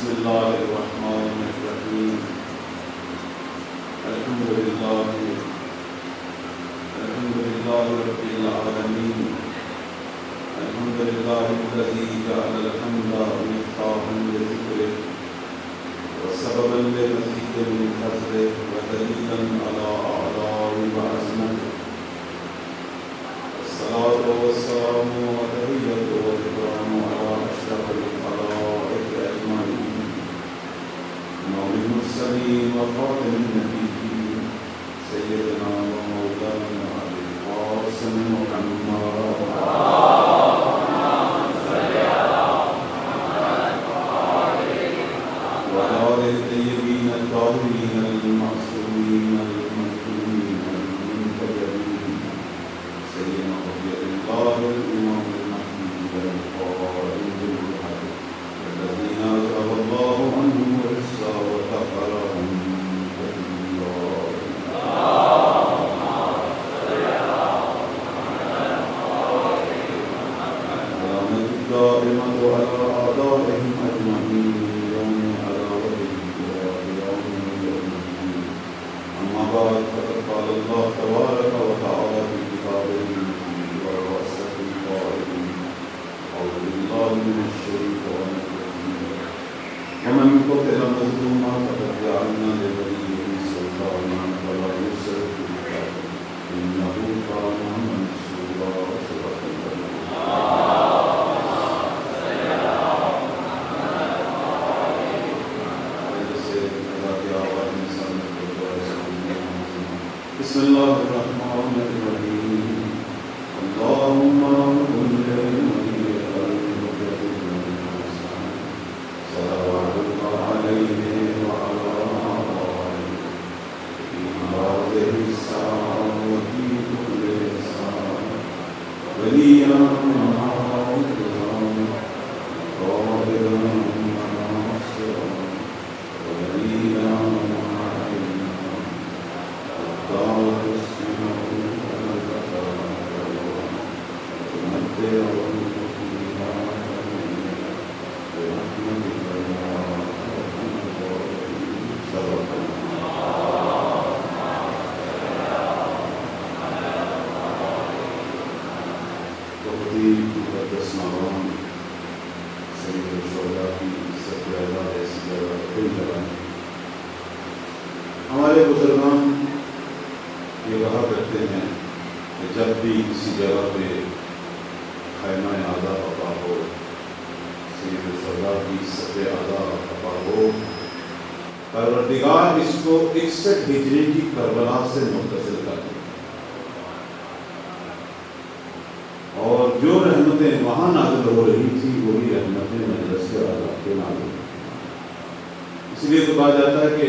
بسم الله الرحمن الرحيم الحمد لله رب العالمين الحمد لله الذي جعل الحمد مفتاحا لذكره وسببا لمزيد من فضله ودليلا على أعلاه وعظمته الصلاة والسلام وتحية والإكرام على أشرف الخلائق أجمعين إمام المرسلين وخاتم النبيين سيدنا ومولانا أبي القاسم محمد وآله الطيبين الطاهرين المعصومين المظلومين المنتجبين سيدنا رضي الله الإمام المهدي والقائد بالحق الذين أذهب الله عنهم الرجس وطهرهم تطهيرا السلامة الدائمة على أعدائهم أجمعين يوم عذابهم ويوم الدين أما بعد فقد قال الله تبارك وتعالى في كتابه المجيد وهو أصدق القائلين أعوذ بالله من الشيطان الرجيم ومن قتل مظلوما فقد جعلنا لوليه سلطانا فلا يسرف في القتل إنه كان منصورا صدق الله بسم الله الرحمن الرحيم اللهم كن لوليك المجدد صلواتك عليه وعلى آله في هذه الساعة وفي كل ساعة وليا وناصرا قادرا وناصرا ودليلا ہمارے بزرگان یہ کہا کرتے ہیں کہ جب بھی کسی جگہ پہ خیمہ اعلیٰ پپا ہو سید الشہداء کی سب اعلیٰ پپا ہو پروردگار اس کو 61 ہجری کی کربلا سے متصل کر دے اور جو رحمتیں وہاں نازل ہو رہی تھی وہی رحمتیں مجلس اعلیٰ پہ نازل ہو. اس لیے تو کہا جاتا ہے کہ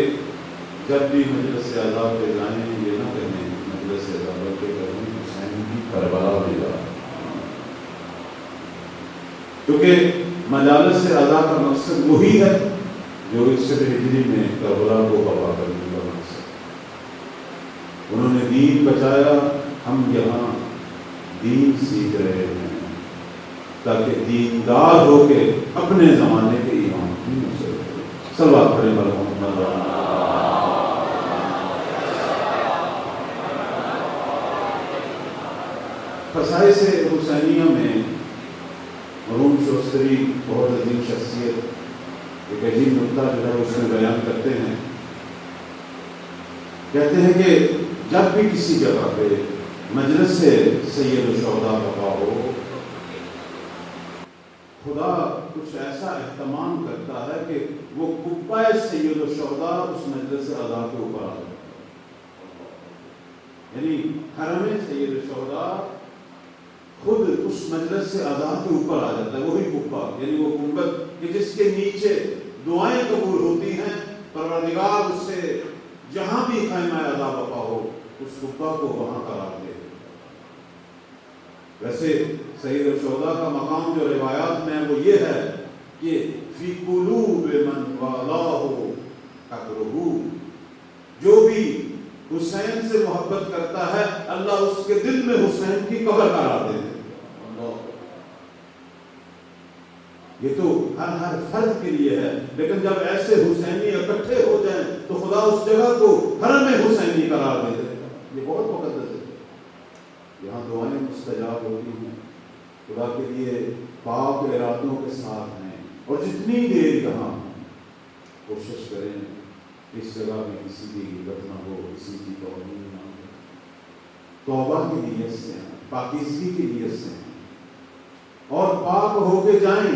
جب بھی مجلس اعلیٰ پہ جائیں یہ نہ کہیں مجلس اعلیٰ پہ کہیں حسین کی کربلا میں جا، کیونکہ مجالس اعلیٰ کا مقصد وہی ہے جو 61 ہجری میں کربلا کو برپا کرنے کا مقصد. انہوں نے دین بچایا، ہم یہاں دین سیکھ رہے ہیں تاکہ دیندار ہو کے اپنے زمانے کے امام کی نصرت کریں. صلوات پڑھیں محمد. خصائص حسینیہ میں مرحوم شوستری بہت عظیم شخصیت ایک عجیب نقطہ جو ہے اس میں بیان کرتے ہیں. کہتے ہیں کہ جب بھی کسی جگہ پہ مجلس سے سید الشہداء بپا ہو، خدا کچھ ایسا اہتمام کرتا ہے کہ وہ قبہ سید الشہداء اس مجلس اعلیٰ کے اوپر آ جاتا ہے. یعنی حرم سید الشہداء خود اس مجلس سے اعلیٰ کے اوپر آ جاتا ہے. وہی قبہ یعنی وہ گنبد کہ جس کے نیچے دعائیں قبول ہوتی ہیں، پروردگار اس سے جہاں بھی خیمہ اعلیٰ بپا ہو اس قبہ کو وہاں قرار دے. ویسے سید الشہداء کا مقام جو روایات میں ہے وہ یہ ہے کہ فی قلوب من والاہ قبرہ، جو بھی حسین سے محبت کرتا ہے اللہ اس کے دل میں حسین کی قبر قرار دے. یہ تو ہر فرد کے لیے ہے، لیکن جب ایسے حسینی اکٹھے ہو جائیں تو خدا اس جگہ کو حرم حسینی قرار دے دے گا۔ یہ بہت مقدس ہے، یہاں دعائیں مستجاب ہوتی ہیں، خدا کے لیے پاک ارادوں کے ساتھ ہیں، اور جتنی دیر یہاں کوشش کریں اس جگہ میں کسی کی غیبت نہ ہو، کسی کی توہین نہ ہو، توبہ کی نیت سے ہیں، پاکیزگی کی نیت سے ہیں، اور پاک ہو کے جائیں،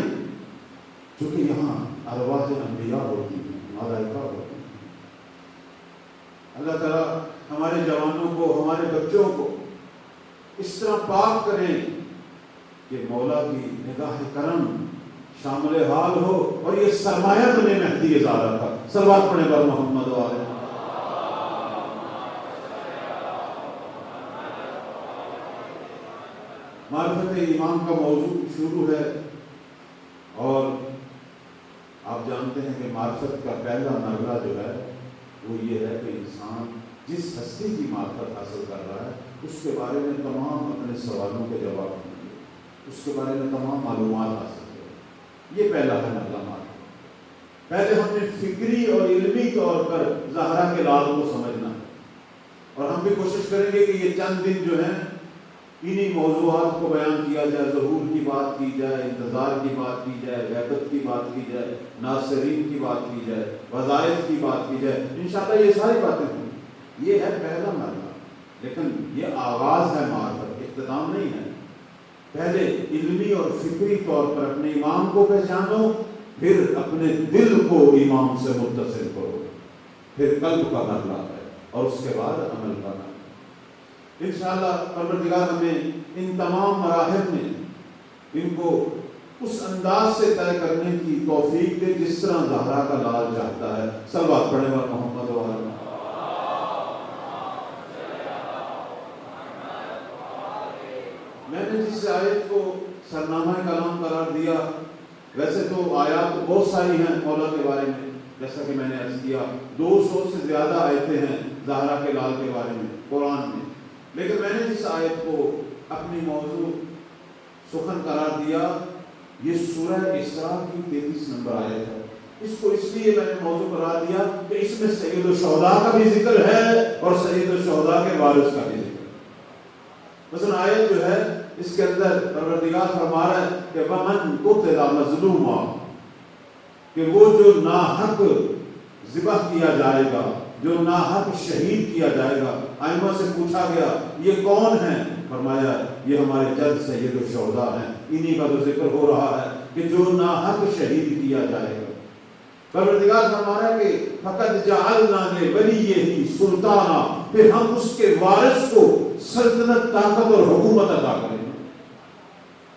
چونکہ یہاں ارواح انبیاء ہوتی ہیں، ملائکہ ہوتی ہیں۔ اللہ تعالیٰ ہمارے جوانوں کو، ہمارے بچوں کو اس طرح پاک کریں کہ مولا کی نگاہ کرم شامل حال ہو، اور یہ سرمایہ بنے مہدی زادہ کا۔ صلوات پڑھیں بر محمد و آلہ۔ معرفت ایمان کا موضوع شروع ہے، اور آپ جانتے ہیں کہ معرفت کا پہلا مرحلہ جو ہے وہ یہ ہے کہ انسان جس ہستی کی معرفت حاصل کر رہا ہے اس کے بارے میں تمام اپنے سوالوں کے جواب دیں گے، اس کے بارے میں تمام معلومات حاصل کریں۔ یہ پہلا ہے مرحلہ معرفت۔ پہلے ہم نے فکری اور علمی طور پر زہرا کے لال کو سمجھنا ہے، اور ہم بھی کوشش کریں گے کہ یہ چند دن جو ہیں انہی موضوعات کو بیان کیا جائے، ظہور کی بات کی جائے، انتظار کی بات کی جائے، غیبت کی بات کی جائے، ناصرین کی بات کی جائے، وظائف کی بات کی جائے۔ انشاءاللہ یہ ساری باتیں ہوں۔ یہ ہے پہلا مرحلہ، لیکن یہ آغاز ہے معرفت، اختتام نہیں ہے۔ پہلے علمی اور فکری طور پر اپنے امام کو پہچانو، پھر اپنے دل کو امام سے متصل کرو، پھر قلب کا مرحلہ ہے، اور اس کے بعد عمل کا مرحلہ۔ انشاءاللہ پروردگار ہمیں ان تمام مراحل میں ان کو اس انداز سے طے کرنے کی توفیق دے جس طرح زہرا کا لال چاہتا ہے۔ صلوات پڑھیں اور محمد و آلہ۔ میں نے جس آیت کو سرنامہ کلام قرار دیا، ویسے تو آیات بہت ساری ہیں مولا کے بارے میں، جیسا کہ میں نے عرض کیا 200 سے زیادہ آیتیں ہیں زہرا کے لال کے بارے میں قرآن میں، لیکن میں نے جس آیت کو اپنی موضوع سخن قرار دیا یہ سورہ اسراء کی 33 نمبر آیت ہے۔ اس کو اس لیے میں نے موضوع قرار دیا کہ اس میں سید الشہداء کا بھی ذکر ہے اور سید الشہداء کے وارث کا بھی ذکر ہے۔ مثلا آیت جو ہے اس کے اندر پروردگار فرما رہا ہے کہ وَمَنْ قُتِلَ مَظْلُومًا، کہ وہ جو ناحق ذبح کیا جائے گا، جو ناحق شہید کیا جائے گا۔ ائمہ سے پوچھا گیا یہ کون ہیں؟ فرمایا یہ ہمارے جد سید الشہداء ہیں، انہی کا تو ذکر ہو رہا ہے کہ جو ناحق شہید کیا جائے گا۔ پروردگار فرما رہا ہے کہ فَقَدْ جَعَلْنَا لِوَلِيِّهِ سُلْطَانًا، پھر ہم اس کے وارث کو سلطنت، طاقت اور حکومت عطا کریں گے۔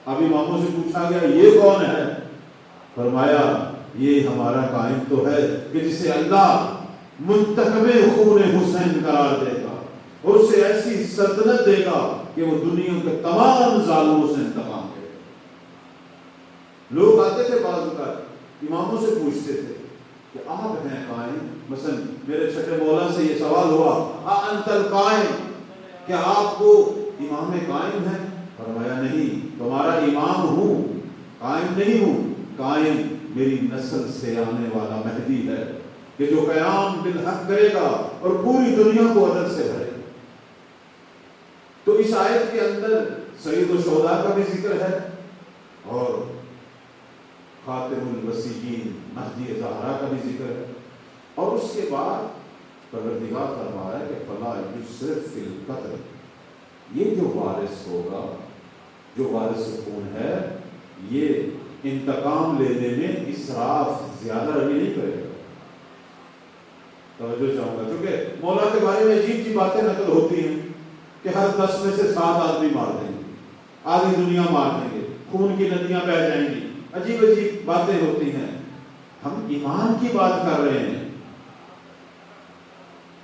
اب اماموں سے پوچھا گیا یہ کون ہے؟ فرمایا یہ ہمارا قائم تو ہے کہ جسے اللہ منتخب خون حسین قرار دے گا اور اسے ایسی سلطنت دے گا کہ وہ دنیا کے تمام ظالموں سے انتقام کرے گا۔ لوگ آتے تھے بعض اوقات اماموں سے پوچھتے تھے کہ آپ ہیں قائم، مثلا میرے چھٹے مولا سے یہ سوال ہوا انت القائم، کیا آپ کو امام قائم ہیں؟ فرمایا نہیں، تمہارا امام ہوں، قائم نہیں ہوں، قائم میری نسل سے آنے والا مہدی ہے کہ جو قیام بالحق کرے گا اور پوری دنیا کو عدل سے بھرے گا۔ تو اس آیت کے اندر سید الشہداء کا بھی ذکر ہے اور خاتم الوصیین مہدی زہرا کا بھی ذکر ہے، اور اس کے بعد پروردگار فرما رہا ہے کہ فلا یسرف فی القتل، یہ جو وارث ہوگا، جو وارث خون ہے، یہ انتقام لینے میں اسراف، زیادہ روی نہیں کرے گا۔ توجہ چاہوں گا، کیونکہ مولا کے بارے میں عجیب سی باتیں نقل ہوتی ہیں کہ ہر 10 میں سے 7 آدمی مار دیں گے، آدھی دنیا مار دیں گے، خون کی ندیاں بہہ جائیں گی، عجیب عجیب باتیں ہوتی ہیں۔ ہم ایمان کی بات کر رہے ہیں،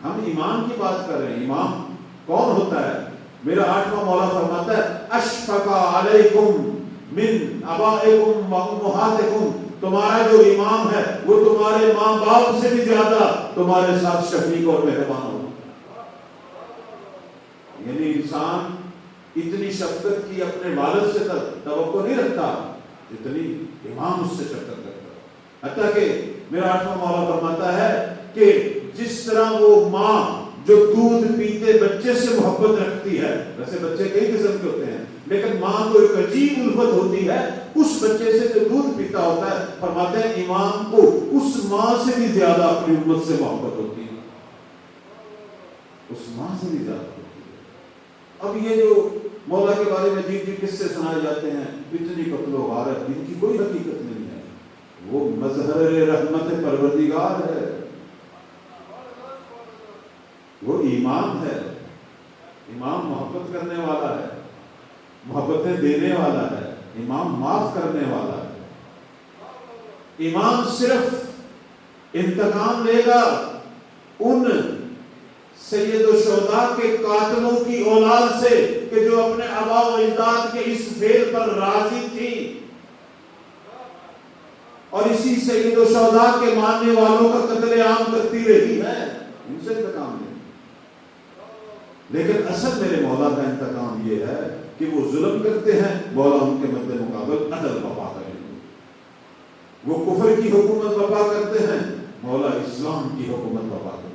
ہم ایمان کی بات کر رہے ہیں۔ ایمان کون ہوتا ہے؟ میرا 8واں مولا فرماتا ہے اشفق علیکم من ابائکم و امہاتکم، تمہارا جو امام ہے وہ تمہارے ماں باپ سے بھی زیادہ تمہارے ساتھ شفیق اور مہربان ہوگا۔ یعنی انسان اتنی شفقت کی اپنے والد سے توقع نہیں رکھتا، جتنی امام اس سے شفقت کرتا ہے. حتیٰ کہ میرا 8واں مولا فرماتا ہے کہ جس طرح وہ ماں جو دودھ پیتے بچے سے محبت رکھتی ہے، ویسے بچے کئی قسم کے ہوتے ہیں لیکن ماں کو ایک عجیب الفت ہوتی ہے اس بچے سے جو دودھ پیتا ہوتا ہے، فرماتے ہیں امام کو اس ماں سے بھی زیادہ اپنی امت سے محبت ہوتی ہے، اس ماں سے بھی زیادہ ہوتی ہے. اب یہ جو مولا کے بارے میں عجیب قصے سنائے جاتے ہیں، اتنی قتل و غارت، ان کی کوئی حقیقت نہیں ہے. وہ مظہر رحمت پروردگار ہے، وہ امام ہے. امام محبت کرنے والا ہے، محبتیں دینے والا ہے، امام معاف کرنے والا ہے. امام صرف انتقام لے گا ان سید الشہداء کے قاتلوں کی اولاد سے کہ جو اپنے آباء و اجداد کے اس فعل پر راضی تھی اور اسی سید الشہداء کے ماننے والوں کا قتل عام کرتی رہی ہے، ان سے انتقام لے. لیکن اصل میرے مولا کا انتقام یہ ہے کہ وہ ظلم کرتے ہیں، مولا ان کے مد مقابل عدل برپا کریں. وہ کفر کی حکومت برپا کرتے ہیں، مولا اسلام کی حکومت برپا کریں.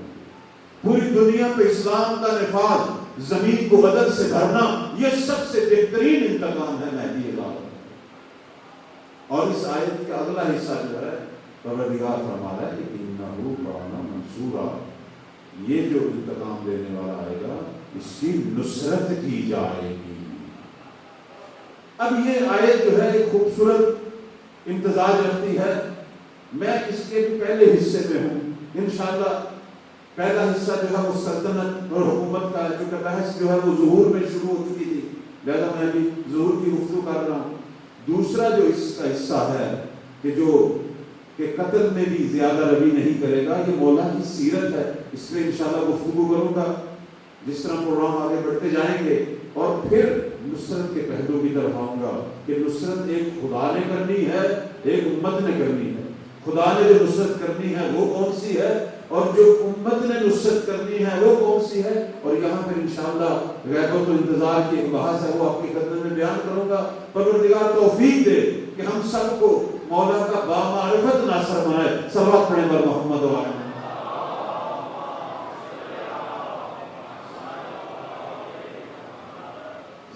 پوری دنیا پہ اسلام کا نفاذ، زمین کو عدل سے بھرنا، یہ سب سے بہترین انتقام ہے مہدی اعظم. اور اس آیت کا اگلا حصہ جو ہے پروردگار فرما رہا ہے کہ انہ کان منصورا، یہ جو انتقام دینے والا آئے گا اس کی نصرت کی جائے گی. اب یہ آیت جو ہے ایک خوبصورت امتزاج رکھتی ہے. میں اس کے بھی پہلے حصے میں ہوں انشاءاللہ. پہلا حصہ جو ہے وہ سلطنت اور حکومت کا ہے، چونکہ بحث جو ہے وہ ظہور میں شروع ہو چکی تھی، لہذا میں ابھی ظہور کی گفتگو کر رہا ہوں. دوسرا جو اس کا حصہ ہے کہ قتل میں بھی زیادہ روی نہیں کرے گا، یہ مولا کی سیرت ہے، اس پہ انشاءاللہ گفتگو کروں گا جس طرح پروگرام آگے بڑھتے جائیں گے. اور پھر نصرت کے پہلو کی طرف آؤں گا کہ نصرت ایک خدا نے کرنی ہے، ایک امت نے کرنی ہے. خدا نے جو نصرت کرنی ہے وہ کون سی ہے اور جو امت نے نصرت کرنی ہے وہ کون سی ہے. اور یہاں پر انشاءاللہ غیبت و انتظار کی ایک بحث ہے، وہ آپ کی خدمت میں بیان کروں گا. پروردگار توفیق دے کہ ہم سب کو مولا کا بامعرفت ناصر بنائے. صلوات پڑھیں بر محمد و آلہ.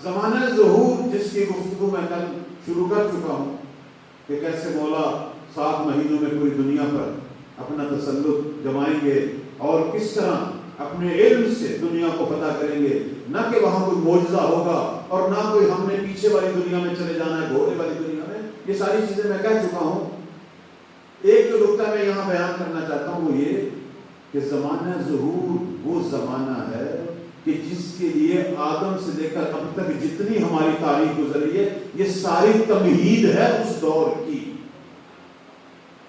زمانہ ظہور جس کی گفتگو میں کل شروع کر چکا ہوں کہ کیسے مولا 7 مہینوں میں پوری دنیا پر اپنا تسلط جمائیں گے اور کس طرح اپنے علم سے دنیا کو فتح کریں گے. نہ کہ وہاں کوئی معجزہ ہوگا اور نہ کوئی ہم نے پیچھے والی دنیا میں چلے جانا ہے، گھوڑے والی دنیا میں. یہ ساری چیزیں میں کہہ چکا ہوں. ایک جو نقطہ میں یہاں بیان کرنا چاہتا ہوں وہ یہ کہ زمانہ ظہور وہ زمانہ ہے کہ جس کے لیے آدم سے لے کر اب تک جتنی ہماری تاریخ گزری ہے یہ ساری تمہید ہے اس دور کی.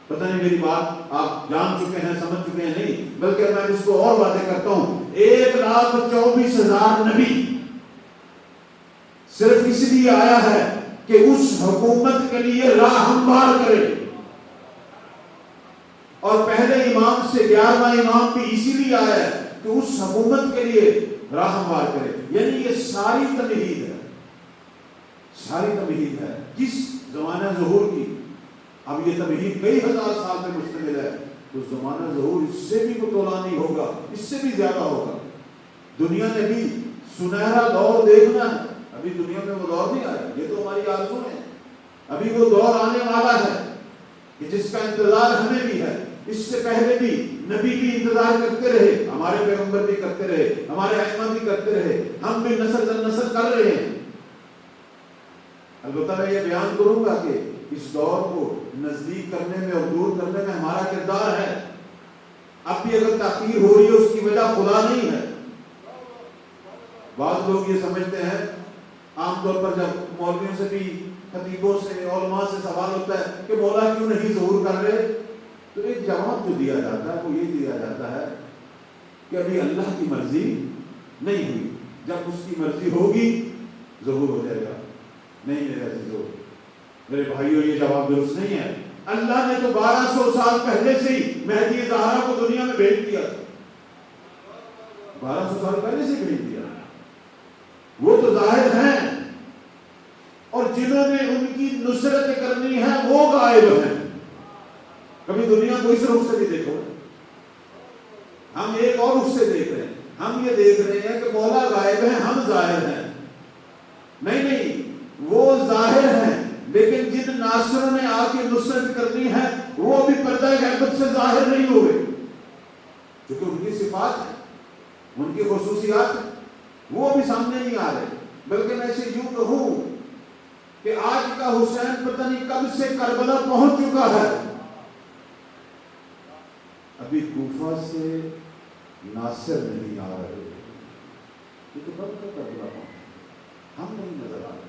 پتہ نہیں میری بات آپ جان چکے ہیں، سمجھ چکے ہیں؟ نہیں، بلکہ میں اس کو اور واضح کرتا ہوں. 1,24,000 نبی صرف اس لیے آیا ہے کہ اس حکومت کے لیے راہ ہموار کرے. اور پہلے امام سے 11واں امام بھی اسی لیے آیا ہے کہ اس حکومت کے لیے راہ ہموار کرے. یعنی یہ ساری تمہید ہے، ساری تمہید ہے کس زمانہ ظہور کی. اب یہ تمہید کئی ہزار سال پہ مشتمل ہے تو زمانہ ظہور اس سے بھی مطولانی ہوگا، اس سے بھی زیادہ ہوگا. دنیا نے بھی سنہرا دور دیکھنا ہے. ابھی دنیا میں وہ دور نہیں آیا، یہ تو ہماری آرزو ہے. ابھی وہ دور آنے والا ہے کہ جس کا انتظار ہمیں بھی ہے. اس سے پہلے بھی نبی بھی انتظار کرتے رہے، ہمارے پیغمبر بھی کرتے رہے، ہمارے ائمہ بھی کرتے رہے، ہم بھی نسل در نسل کر رہے ہیں. البتہ میں یہ بیان کروں گا کہ اس دور کو نزدیک کرنے میں اور دور کرنے میں ہمارا کردار ہے. اب بھی اگر تاخیر ہو رہی ہے اس کی وجہ خدا نہیں ہے. بعض لوگ یہ سمجھتے ہیں، عام طور پر جب مولویوں سے بھی خطیبوں سے علماء سے سوال ہوتا ہے کہ مولا کیوں نہیں ظہور کر رہے، تو ایک جواب جو دیا جاتا ہے وہ یہ دیا جاتا ہے کہ ابھی اللہ کی مرضی نہیں ہوئی، جب اس کی مرضی ہوگی ظہور ہو جائے گا. نہیں میرے عزیزو، میرے بھائیو، یہ جواب درست نہیں ہے. اللہ نے تو 1200 سال پہلے سے ہی مہدی زہرا کو دنیا میں بھیج دیا. 1200 سال پہلے سے بھیج دیا. وہ تو ظاہر ہیں اور جنہوں نے ان کی نصرت کرنی ہے وہ غائب ہیں. کبھی دنیا کو اس رخ سے بھی دیکھو, ہم ایک اور رخ سے دیکھ رہے ہیں. ہم یہ دیکھ رہے ہیں کہ مولا غائب ہے, ہم ظاہر ہیں. نہیں, وہ ظاہر ہیں, لیکن جن ناصروں نے آ کے نصرت کرنی ہے وہ بھی پردہ غیبت سے ظاہر نہیں ہوئے, کیونکہ ان کی صفات ہے, ان کی خصوصیات ہیں, وہ بھی سامنے نہیں آ رہے. بلکہ میں اسے یوں کہوں کہ آج کا حسین پتہ نہیں کب سے کربلا پہنچ چکا ہے, ابھی کوفہ سے ناصر نہیں آ رہے. یہ تو کب کا کربلا پہنچ, ہم نہیں نظر آ رہے,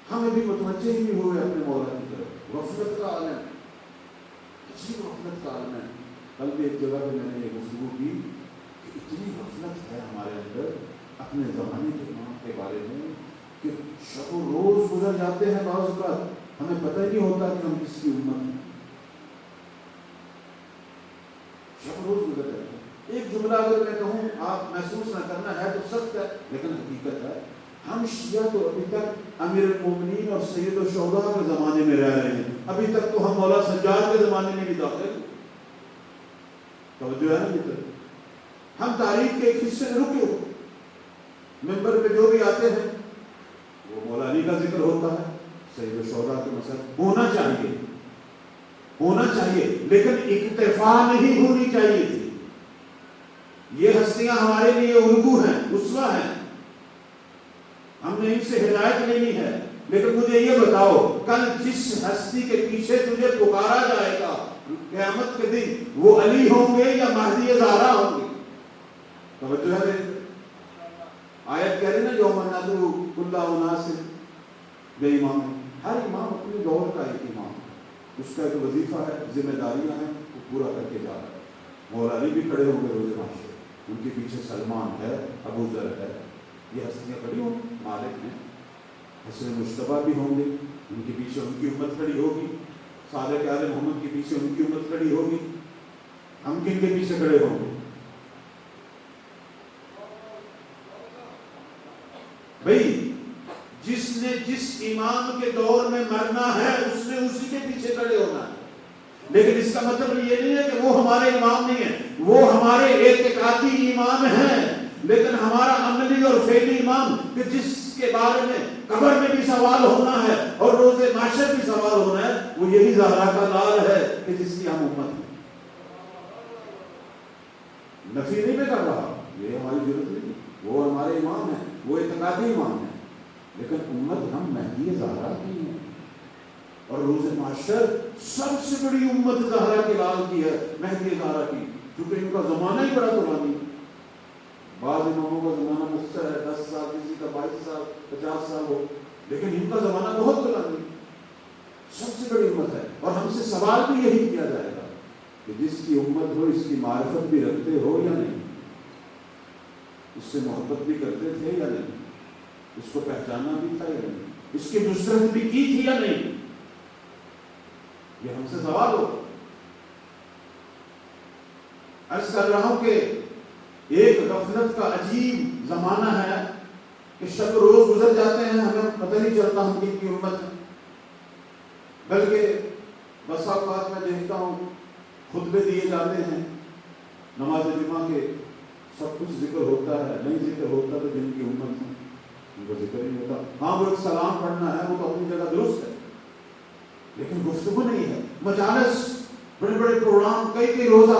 ہم ابھی متوجہ ہی نہیں ہوئے اپنے مولا کی طرف. غفلت کا عالم, عجیب غفلت کا عالم ہے. کل بھی ایک جگہ پہ میں نے یہ گفتگو کی کہ اتنی غفلت ہے ہمارے اندر اپنے زمانے کے امام کے بارے میں کہ شب و روز گزر جاتے ہیں, بعض اوقات ہمیں پتہ ہی نہیں ہوتا کہ ہم کس کی امت ہیں. شب و روز گزر جاتے ہیں. ایک جملہ اگر میں کہوں, آپ محسوس نہ کرنا ہے تو سخت ہے لیکن حقیقت ہے, ہم شیعہ تو ابھی تک امیر المومنین اور سید الشہداء کے زمانے میں رہ رہے ہیں. ابھی تک تو ہم مولا سجاد کے زمانے میں بھی داخل, توجہ ہے نا متر, ہم تاریخ کے ایک حصے میں رکے ہو. ممبر پہ جو بھی آتے ہیں وہ مولا علی کا ذکر ہوتا ہے, سید الشہداء کے مسئلہ ہونا چاہیے لیکن اکتفا نہیں ہونی چاہیے تھی. یہ ہستیاں ہمارے لیے الگو ہیں, اسوہ ہیں, ہم نے ان سے ہدایت لینی ہے. لیکن مجھے یہ بتاؤ, کل جس ہستی کے پیچھے تجھے پکارا جائے گا قیامت کے دن, وہ علی ہوں گے یا مہدی زہرا ہوں گے؟ توجہ ہے. آیت کہہ رہے نا, یوم ندعو کل اناس بے امام. ہر امام اپنے دور کا ایک امام, اس کا ایک وظیفہ ہے, ذمہ داریاں ہیں, وہ پورا کر کے جا رہا ہے. مولا علی بھی کھڑے ہوں گے روز معاشر, ان کے پیچھے سلمان ہے, ابو ذر ہے, یہ ہستیاں کھڑی ہوں گی. مالک ہیں, حسن مشتبہ بھی ہوں گے, ان کے پیچھے ان کی امت کھڑی ہوگی. صادق آل محمد کے پیچھے ان کی امت کھڑی ہوگی. ہم کن کے پیچھے کھڑے ہوں گے بھائی؟ جس نے جس امام کے دور میں مرنا ہے اس نے اسی کے پیچھے کھڑے ہونا ہے. لیکن اس کا مطلب یہ نہیں ہے کہ وہ ہمارے امام نہیں ہیں, وہ ہمارے اعتقادی امام ہیں, لیکن ہمارا عملی اور فعلی امام کہ جس کے بارے میں قبر میں بھی سوال ہونا ہے اور روز محشر بھی سوال ہونا ہے, وہ یہی زہرا کا لال ہے کہ جس کی ہم امت ہیں. نفی نہیں میں کر رہا, یہ ہماری ضرورت نہیں, وہ ہمارے امام ہیں, وہ اعتقادی امام ہیں, لیکن امت ہم مہدی زہرا کی ہیں. اور روز محشر سب سے بڑی امت زہرا کے لال کی ہے, مہدی زہرا کی, کیونکہ ان کا زمانہ ہی بڑا طولانی. بعض اماموں کا زمانہ مختصر ہے, 10 سال, کسی کا 22 سال, 50 سال ہو, لیکن ان کا زمانہ بہت طولانی. سب سے بڑی امت ہے. اور ہم سے سوال بھی یہی کیا جائے گا کہ جس کی امت ہو اس کی معرفت بھی رکھتے ہو یا نہیں, اس سے محبت بھی کرتے تھے یا نہیں, اس کو پہچانا بھی تھا یا نہیں, اس کی نصرت بھی کی تھی یا نہیں. یہ ہم سے سوال ہو. عرض کر رہا ہوں کہ ایک غفلت کا عجیب زمانہ ہے کہ شب روز گزر جاتے ہیں, ہمیں پتہ نہیں چلتا ہم کن کی امت ہے. بلکہ بسا اوقات میں دیکھتا ہوں خطبے دیے جاتے ہیں نماز جمعہ کے, سب کچھ ذکر ہوتا ہے, نہیں ذکر ہوتا تو جن کی امت ہے ان کو ذکر نہیں ہوتا. ہاں وہ ایک سلام پڑھنا ہے, وہ تو اپنی جگہ درست ہے, لیکن گفتگو نہیں ہے. مجالس, بڑے بڑے پروگرام, کئی روزہ,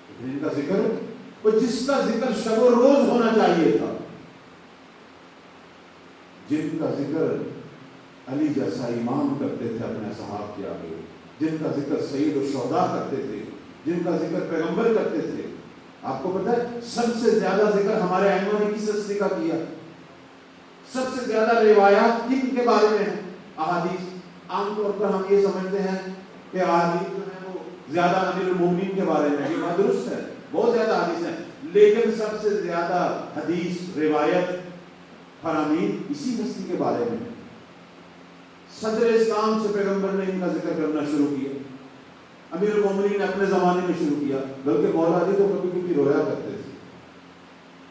لیکن ان کا ذکر, وہ جس کا ذکر شب و روز ہونا چاہیے تھا, جن کا ذکر علی جیسا امام کرتے تھے اپنے صحاب کے آگے, جن کا ذکر سید الشہداء کرتے تھے, جن کا ذکر پیغمبر کرتے تھے. آپ کو پتہ ہے سب سے زیادہ ذکر ہمارے ائمہ نے کس ہستی کا کیا؟ سب سے زیادہ روایات کن کے بارے میں ہیں؟ احادیث. عام طور پر ہم یہ سمجھتے ہیں کہ احادیث جو ہیں وہ زیادہ امیر المومنین کے بارے میں, یہ بات درست ہے, بہت زیادہ حدیث ہیں, لیکن سب سے زیادہ حدیث, روایت, فرامین اسی ہستی کے بارے میں. صدر اسلام سے پیغمبر نے ان کا ذکر کرنا شروع کیا, امیر المومنین نے اپنے زمانے میں شروع کیا, بلکہ مولا علی تو کبھی کبھی رویا کرتے تھے.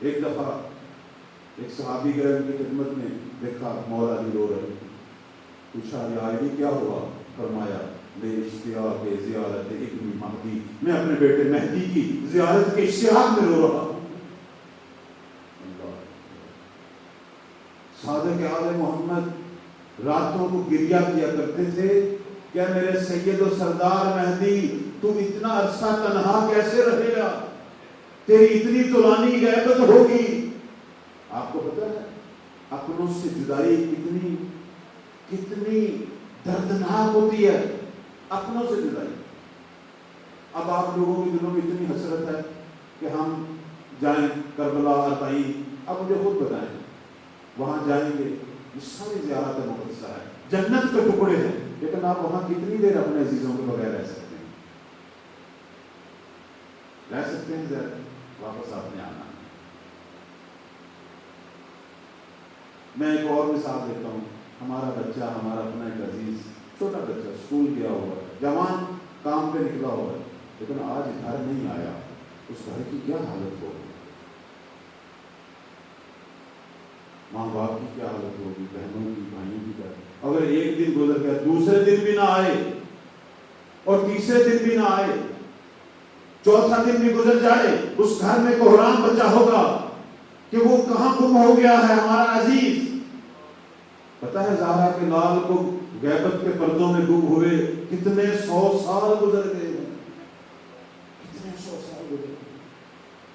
ایک دفعہ ایک صحابی گئے ان کی خدمت میں، دیکھا مولا علی رو رہے، پوچھا یا علی کیا ہوا؟ فرمایا بے اشتیاق زیارت ابن مہدی، میں اپنے بیٹے مہدی کی زیارت کے اشتیاق میں رو رہا ہوں۔ صادق آل محمد راتوں کو گریا کیا کرتے تھے، کیا میرے سید و سردار مہدی تم اتنا عرصہ تنہا کیسے رہے گا؟ تیری اتنی طولانی غیبت ہوگی۔ آپ کو پتہ ہے اپنوں سے جدائی کتنی دردناک ہوتی ہے، اپنوں سے جدائی۔ اب آپ لوگوں کے دلوں میں اتنی حسرت ہے کہ ہم جائیں کربلا اربعین، اب مجھے خود بتائیں وہاں جائیں گے، یہ ساری زیارت مقدسہ ہے، جنت کے ٹکڑے ہیں، لیکن آپ وہاں کتنی دیر اپنے عزیزوں کے بغیر رہ سکتے ہیں؟ رہ سکتے ہیں ذرا، واپس آپ نے آنا۔ میں ایک اور مثال دیتا ہوں، ہمارا بچہ، ہمارا اپنا ایک عزیز چھوٹا بچہ اسکول گیا ہوا ہے، جوان کام پہ نکلا ہوا ہے، لیکن آج گھر نہیں آیا، اس گھر کی کیا حالت ہوگی؟ ماں باپ کی کیا حالت ہوگی، بہنوں کی، بھائیوں کی کیا؟ اگر ایک دن گزر گیا، دوسرے دن بھی نہ آئے اور تیسرے دن بھی نہ آئے، چوتھا دن بھی گزر جائے، اس گھر میں کوہرام بچہ ہوگا کہ وہ کہاں گم ہو گیا ہے ہمارا عزیز۔ پتہ ہے زہرا کے لال کو غیبت کے پردوں میں گم ہوئے کتنے 100 سال گزر گئے ہیں، کتنے 100 سال گزر گئے،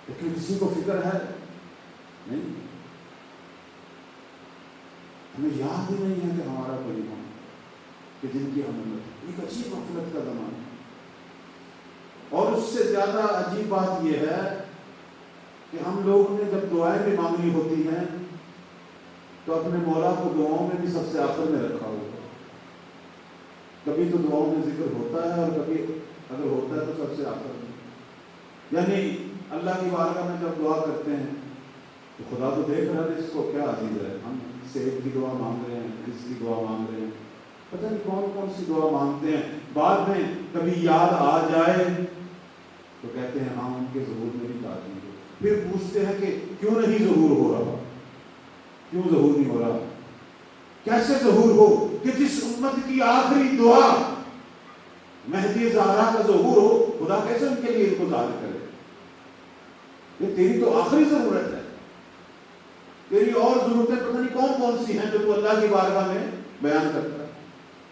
لیکن کسی کو فکر ہے نہیں، ہمیں یاد ہی نہیں ہے کہ ہمارا کوئی امام کہ جن کی ہم ایک عجیب غفلت کا زمانہ۔ اور اس سے زیادہ عجیب بات یہ ہے کہ ہم لوگوں نے جب دعائیں بھی مانگنی ہوتی ہیں تو اپنے مولا کو دعاؤں میں بھی سب سے آخر میں رکھا ہوگا۔ کبھی تو دعاؤں میں ذکر ہوتا ہے اور کبھی اگر ہوتا ہے تو سب سے آخر میں، یعنی اللہ کی بارگاہ میں جب دعا کرتے ہیں تو خدا تو دیکھ رہا ہے اس کو کیا عزیز ہے، ہم صحت کی دعا مانگ رہے ہیں، رزق کی دعا مانگ رہے ہیں، پتہ نہیں کون کون سی دعا مانگتے ہیں، بعد میں کبھی یاد آ جائے تو کہتے ہیں ہاں ان کے ظہور میں بھی تعظیم ہے، پھر پوچھتے ہیں کہ کیوں نہیں ظہور ہو رہا، کیوں ظہور نہیں ہو رہا؟ کیسے ظہور ہو کہ جس امت کی آخری دعا مہدی زہرا کا ظہور ہو، خدا کیسے ان کے لیے ان کو ظاہر کرے؟ یہ تیری تو آخری ضرورت ہے، تیری اور ضرورتیں پتہ نہیں کون کون سی ہیں جو تو اللہ کی بارگاہ میں بیان کرتا ہے،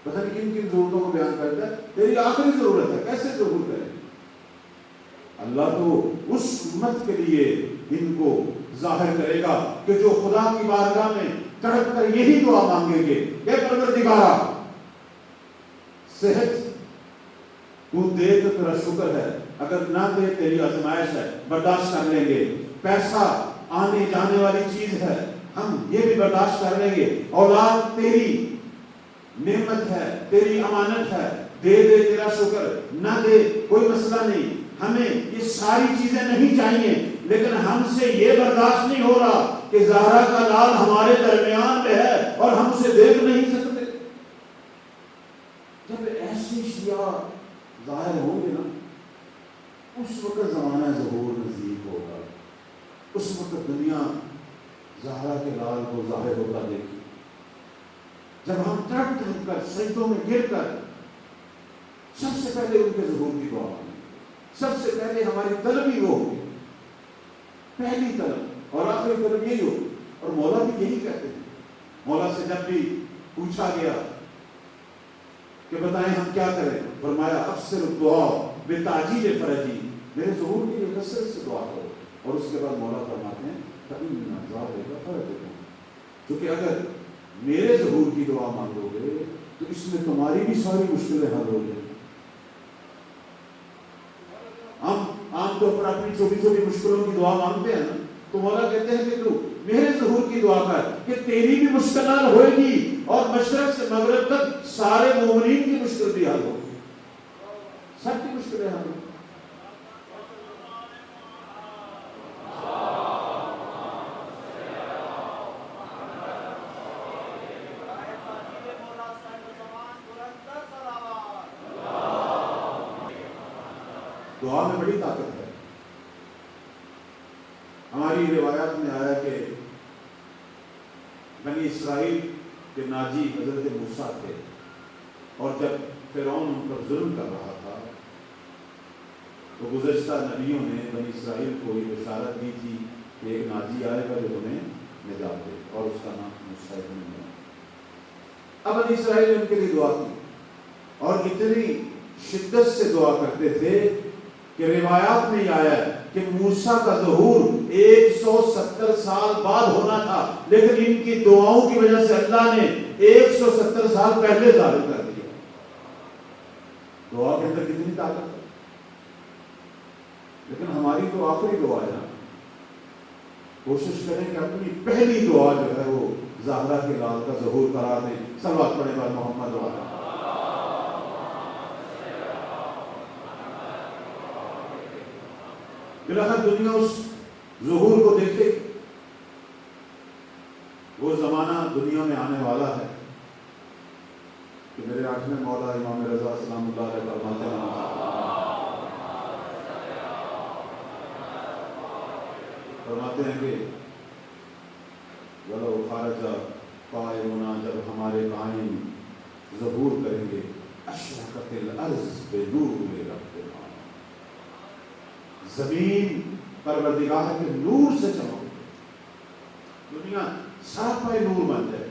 پتہ نہیں کن کن ضرورتوں کو بیان کرتا ہے، تیری آخری ضرورت ہے، کیسے ظہور کرے؟ اللہ تو اس امت کے لیے ان کو ظاہر کرے گا کہ جو خدا کی بارگاہ میں تڑپ کر یہی دعا مانگیں گے کہ پروردگارا صحت تو دے تو تیرا شکر ہے، اگر نہ دے تیری آزمائش ہے، برداشت کر لیں گے، پیسہ آنے جانے والی چیز ہے، ہم یہ بھی برداشت کر لیں گے، اولاد تیری نعمت ہے، تیری امانت ہے، دے دے تیرا شکر، نہ دے کوئی مسئلہ نہیں، ہمیں یہ ساری چیزیں نہیں چاہیے، لیکن ہم سے یہ برداشت نہیں ہو رہا کہ زہرا کا لال ہمارے درمیان میں ہے اور ہم اسے دیکھ نہیں سکتے۔ جب ایسی اشیاء ظاہر ہوں گے نا، اس وقت زمانہ ظہور نزدیک ہوگا، اس وقت دنیا زہرا کے لال کو ظاہر ہوتا دیکھی، جب ہم تڑپ تڑپ کر سجدوں میں گر کر سب سے پہلے ان کے ظہور کی دعا مانگیں، سب سے پہلے ہماری طلب ہی وہ ہوگی، پہلی طلب اور آخری طلب یہی ہوگی، اور مولا بھی یہی کہتے ہیں۔ مولا سے جب بھی پوچھا گیا کہ بتائیں ہم کیا کریں، فرمایا اکثر دعا بتعجیل فرجی، میرے ظہور کے لیے کثرت سے دعا کرو، اور اس کے بعد مولا فرماتے ہیں فإن ذلک فرجکم، کیونکہ اگر میرے ظہور کی دعا مانگو گے تو اس میں تمہاری بھی ساری مشکلیں حل ہو جائیں۔ ہم عام طور پر اپنی چھوٹی چھوٹی مشکلوں کی دعا مانگتے ہیں نا، تو مولا کہتے ہیں کہ تو میرے ظہور کی دعا کر کہ تیری بھی مشکل حل ہوئے گی اور مشرق سے مغرب تک سارے مومنین کی مشکل بھی حل ہوگی، سب کی مشکلیں حل ہوگی۔ دعا میں بڑی طاقت ہے۔ ہماری روایات میں آیا کہ اسرائیل کے ناجی حضرت موسیٰ تھے، اور جب فرعون ان پر ظلم کر رہا تھا تو گزشتہ نبیوں نے بنی اسرائیل کو یہ بشارت دی تھی کہ ایک ناجی آئے گا جو انہیں نجات دے، اور اس کا نام موسیٰ ابن عمران۔ اب بنی اسرائیل نے ان کے لیے دعا کی، اور اتنی شدت سے دعا کرتے تھے کہ روایات میں یہ آیا ہے کہ موسیٰ کا ظہور 170 سال بعد ہونا تھا، لیکن ان کی دعاؤں کی وجہ سے اللہ نے 170 سال پہلے ظاہر کر دیا۔ دعا کے اندر کتنی طاقت ہے، لیکن ہماری تو آخری دعا ہے نا۔ کوشش کریں کہ اپنی پہلی دعا جو ہے وہ زہرا کے لال کا ظہور کرا دیں۔ صلوات پڑھیں بار محمد والا۔ بلاخر دنیا اس ظہور کو دیکھے، وہ زمانہ دنیا میں آنے والا ہے کہ میرے 8ویں مولا امام رضا سلام اللہ علیہ فرماتے ہیں کہ ولو خارج قائمنا، جب ہمارے قائم ظہور کریں گے، اشرقت الارض بنور ربنا، زمین پروردگار کے نور سے چمک، دنیا سراپا نور بن جائے۔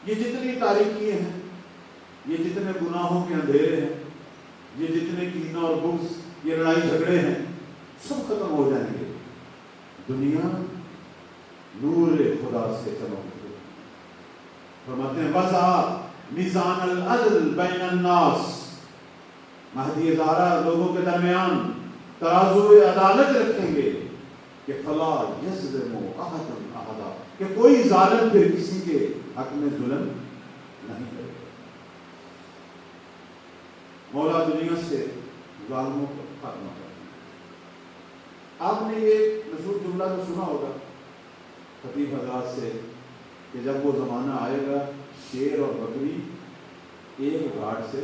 یہ جتنی تاریکیاں ہیں، یہ جتنے گناہوں کے اندھیرے ہیں، یہ جتنے کینہ اور بغض، یہ لڑائی جھگڑے ہیں، سب ختم ہو جائیں گے، دنیا نور خدا سے چمک گئی۔ فرماتے ہیں وضع میزان العدل بین الناس، مہدی زہرا لوگوں کے درمیان ترازو عدالت رکھیں گے کہ فلا یظلم احد احدا، کہ کوئی ظالم پھر کسی کے حق میں ظلم نہیں کرے گا۔ مولا دنیا سے ظالموں کو ختم کر دیا۔ آپ نے یہ مشہور جملہ تو سنا ہوگا خطیب حضرات سے کہ جب وہ زمانہ آئے گا شیر اور بکری ایک گھاٹ سے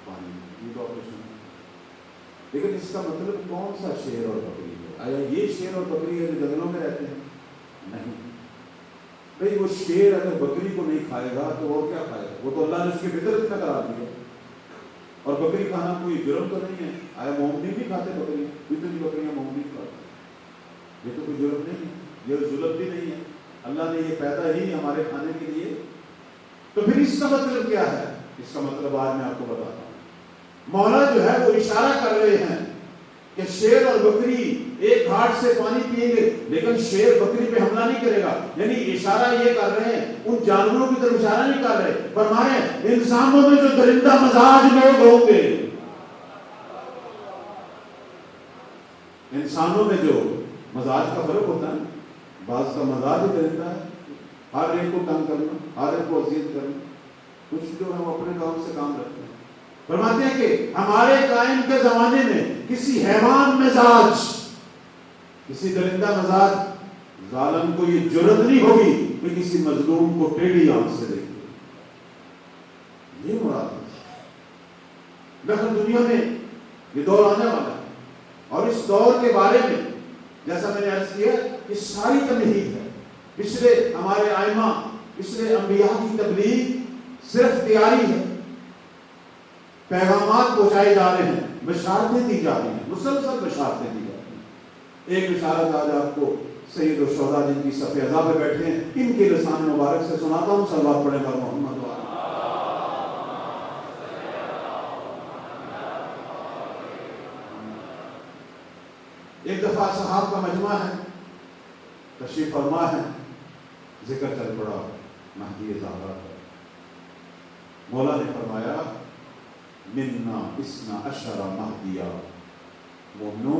پانی، یہ تو آپ نے سنا، لیکن اس کا مطلب کون سا شیر اور بکری ہے؟ آیا یہ شیر اور بکری ہے جو جنگلوں میں رہتے ہیں؟ نہیں بھئی، وہ شیر اگر بکری کو نہیں کھائے گا تو اور کیا کھائے گا؟ وہ تو اللہ نے اس کی فطرت میں قرار دیا۔ اور بکری کھانا کوئی جرم تو نہیں ہے؟ آیا مومنین بھی کھاتے بکری؟ اتنی بکریاں مومنین کھاتے، یہ تو کوئی جرم نہیں ہے، یہ ظلم بھی نہیں ہے، اللہ نے یہ پیدا ہی ہمارے کھانے کے لیے۔ تو پھر اس کا مطلب کیا ہے؟ اس کا مطلب آج میں آپ کو بتاتا ہوں۔ مولا جو ہے وہ اشارہ کر رہے ہیں کہ شیر اور بکری ایک گھاٹ سے پانی پئیں گے، لیکن شیر بکری پہ حملہ نہیں کرے گا۔ یعنی اشارہ یہ کر رہے ہیں، ان جانوروں کی طرف اشارہ نہیں کر رہے، فرمائے انسانوں میں جو درندہ مزاج لوگ ہوں گے، انسانوں میں جو مزاج کا فرق ہوتا ہے، بعض کا مزاج ہی درندہ ہے، ہر ایک کو تنگ کرنا، ہر ایک کو اذیت کرنا، کچھ جو ہے وہ اپنے کام سے کام رکھتے ہیں۔ فرماتے ہیں کہ ہمارے قائم کے زمانے میں کسی حیوان مزاج، کسی درندہ مزاج ظالم کو یہ جرت نہیں ہوگی کہ کسی مظلوم کو ٹیڑھی آنکھ سے دیکھے، یہ مراد ہے۔ لیکن دنیا میں یہ دور آنے والا ہے، اور اس دور کے بارے میں جیسا میں نے عرض کیا، یہ ساری تمہید ہے۔ پچھلے ہمارے ائمہ، پچھلے انبیاء کی تبلیغ صرف تیاری ہے، پیغامات پہنچائے جا رہے ہیں، بشارتیں دی جا رہی ہیں، مسلسل بشارتیں دی جا رہی ہیں۔ ایک بشارت آج آپ کو سید الشہداء جن کی صف اعضاء پہ بیٹھے ہیں، ان کے لسان مبارک سے سناتا ہوں، صلوات پڑھیں بر محمد۔ ایک دفعہ صحاب کا مجمع ہے، تشریف فرما ہے، ذکر چل پڑا مہدی زہرا کا۔ مولا نے فرمایا منا اسنا عشر مہدیہ، مومنو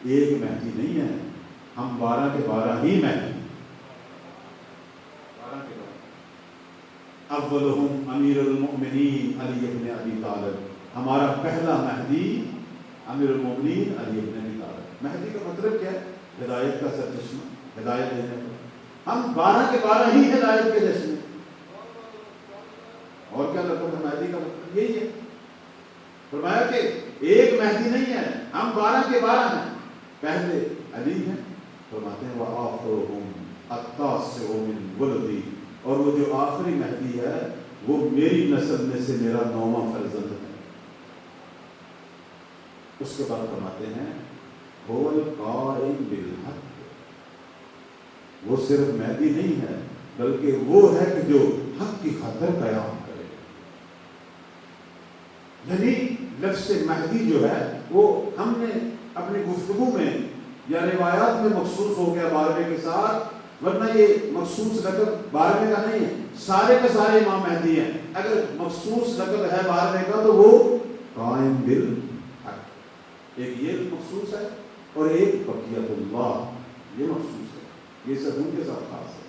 ایک مہدی نہیں ہے، ہم 12 کے 12 ہی مہدی، 12 کے 12۔ اولہم امیر المؤمنین علی ابن ابی طالب، ہمارا پہلا مہدی امیر المؤمنین علی ابن ابی طالب۔ مہدی کا مطلب کیا ہے؟ ہدایت کا سرچشمہ، ہدایت دینے کا۔ ہم 12 کے 12 ہی ہدایت کے جشن، اور کیا لگتا ہے؟ مہدی کا مطلب یہی ہے۔ فرمایا کہ ایک مہدی نہیں ہے، ہم 12 کے 12 ہیں، پہلے علی ہیں، فرماتے ہیں وآخرہم التاسع من ولدی، اور وہ جو آخری مہدی ہے وہ میری نسل میں سے میرا 9واں فرزند ہے۔ اس کے بعد فرماتے ہیں هو القائم بالحق، وہ صرف مہدی نہیں ہے بلکہ وہ ہے کہ جو حق کی خاطر قیام کرے۔ یعنی لفظ مہدی جو ہے وہ ہم نے اپنی گفتگو میں یا روایات میں مخصوص ہو گیا 12ویں کے ساتھ، ورنہ یہ مخصوص لقب 12ویں کا نہیں ہے، سارے کے سارے امام مہدی ہیں۔ اگر مخصوص لقب ہے 12ویں کا تو وہ قائم بالحق، ایک یہ مخصوص ہے اور ایک بقیت اللہ، یہ مخصوص ہے، یہ سب ان کے ساتھ خاص ہے۔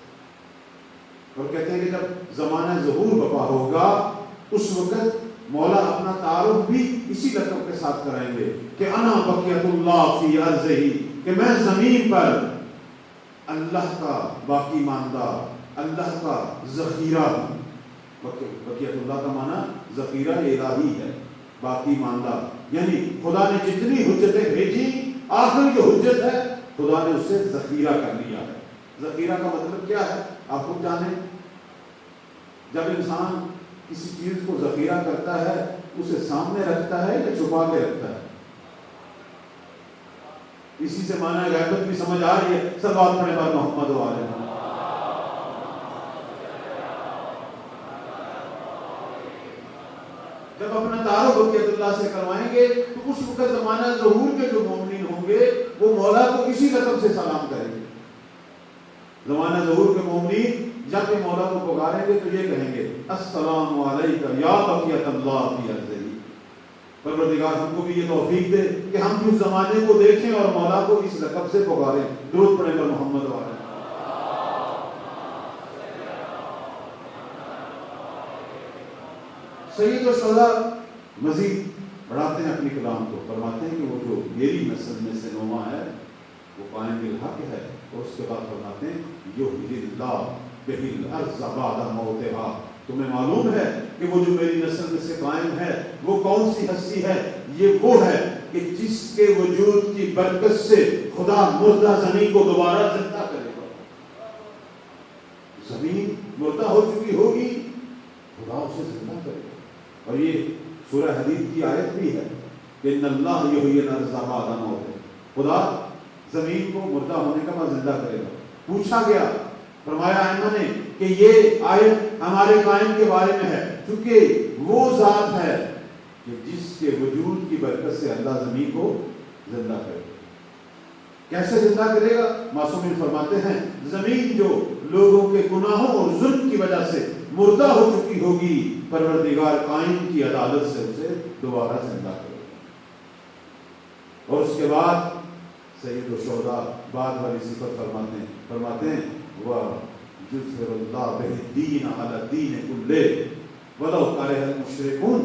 اور کہتے ہیں کہ جب زمانہ ظہور بپا ہوگا اس وقت مولا اپنا تعارف بھی اسی لقب کے ساتھ کرائیں گے کہ انا بقیت اللہ فی ارضہ، کہ میں زمین پر اللہ کا باقی ماندہ، اللہ کا ذخیرہ ہوں۔ بقیت اللہ کا معنی ذخیرہ الہی ہے، باقی ماندہ، یعنی خدا نے جتنی حجتیں بھیجی آخری جو حجت ہے خدا نے اسے ذخیرہ کر لیا ہے۔ ذخیرہ کا مطلب کیا ہے آپ خود جانیں۔ جب انسان کسی چیز کو ذخیرہ کرتا ہے اسے سامنے رکھتا ہے یا چھپا کے رکھتا ہے؟ اسی سے معنی غیبت بھی سمجھ آ رہی ہے۔ سب بات پڑھنے بعد محمد و آلہ۔ جب اپنا تعارف بقیت اللہ سے کروائیں گے تو اس وقت زمانہ ظہور کے جو مومنین ہوں گے وہ مولا کو اسی لقب سے سلام کریں گے۔ زمانہ ظہور کے مومنین جب یہ مولا کو پکاریں گے تو یہ کہیں گے السلام علیکہ یا بقیت اللہ فی ارضہ۔ پروردگار ہم کو بھی یہ توفیق دے کہ ہم اس زمانے کو دیکھیں اور مولا کو اس لقب سے پکاریں۔ درود پڑھیں پر محمد و آلہ۔ سید الشہداء مزید بڑھاتے ہیں اپنی کلام کو، فرماتے ہیں کہ وہ جو میری نسل میں سے 9واں ہے وہ قائم بالحق ہے، اور اس کے بعد فرماتے ہیں یحیی اللہ بہ الارض بعد موتہا۔ تمہیں معلوم ہے کہ وہ جو میری نسل میں سے قائم ہے وہ کون سی ہستی ہے؟ یہ وہ ہے کہ جس کے وجود کی برکت سے خدا مردہ زمین کو دوبارہ زندہ کرے گا۔ زمین مردہ ہو چکی ہوگی، خدا اسے زندہ کرے گا۔ اور یہ سورہ حدید کی آیت بھی ہے کہ ان اللہ یحیی الارض بعد موتہا، خدا زمین کو مردہ ہونے کا بعد زندہ کرے گا۔ پوچھا گیا، فرمایا ائمہ نے کہ یہ آیت ہمارے قائم کے بارے میں ہے، کیونکہ وہ ذات ہے کہ جس کے وجود کی برکت سے اللہ زمین کو زندہ کرے گا۔ کیسے زندہ کرے گا؟ معصومین فرماتے ہیں زمین جو لوگوں کے گناہوں اور ظلم کی وجہ سے مردہ ہو چکی ہوگی، پروردگار قائم کی عدالت سے اسے دوبارہ زندہ کرے گا۔ اور اس کے بعد سید الشہداء بعد والی صفت فرماتے ہیں وَيُظْهِرُ اللَّهُ بِهِ الدِّينَ عَلَى الدِّينِ كُلِّهِ وَلَوْ كَرِهَ الْمُشْرِكُونَ۔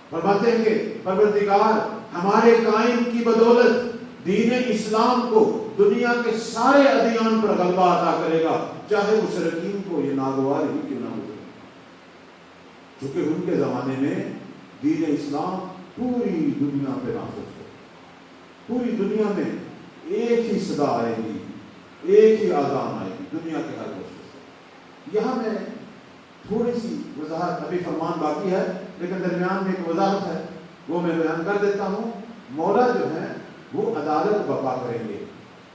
فرماتے ہیں کہ پروردگار ہمارے قائم کی بدولت دین اسلام کو دنیا کے سارے ادیان پر غلبہ عطا کرے گا، چاہے مشرکین کو یہ ناگوار ہی کیوں نہ ہو جائے، چونکہ ان کے زمانے میں دین اسلام پوری دنیا پہ نافذ ہے۔ پوری دنیا میں ایک ہی صدا آئے گی، ایک ہی آذان آئے گی دنیا کے ہر گوشے سے۔ یہاں میں تھوڑی سی وضاحت، ابھی فرمان باقی ہے لیکن درمیان میں ایک وضاحت ہے وہ میں بیان کر دیتا ہوں۔ مولا جو ہے وہ عدالت برپا کریں گے،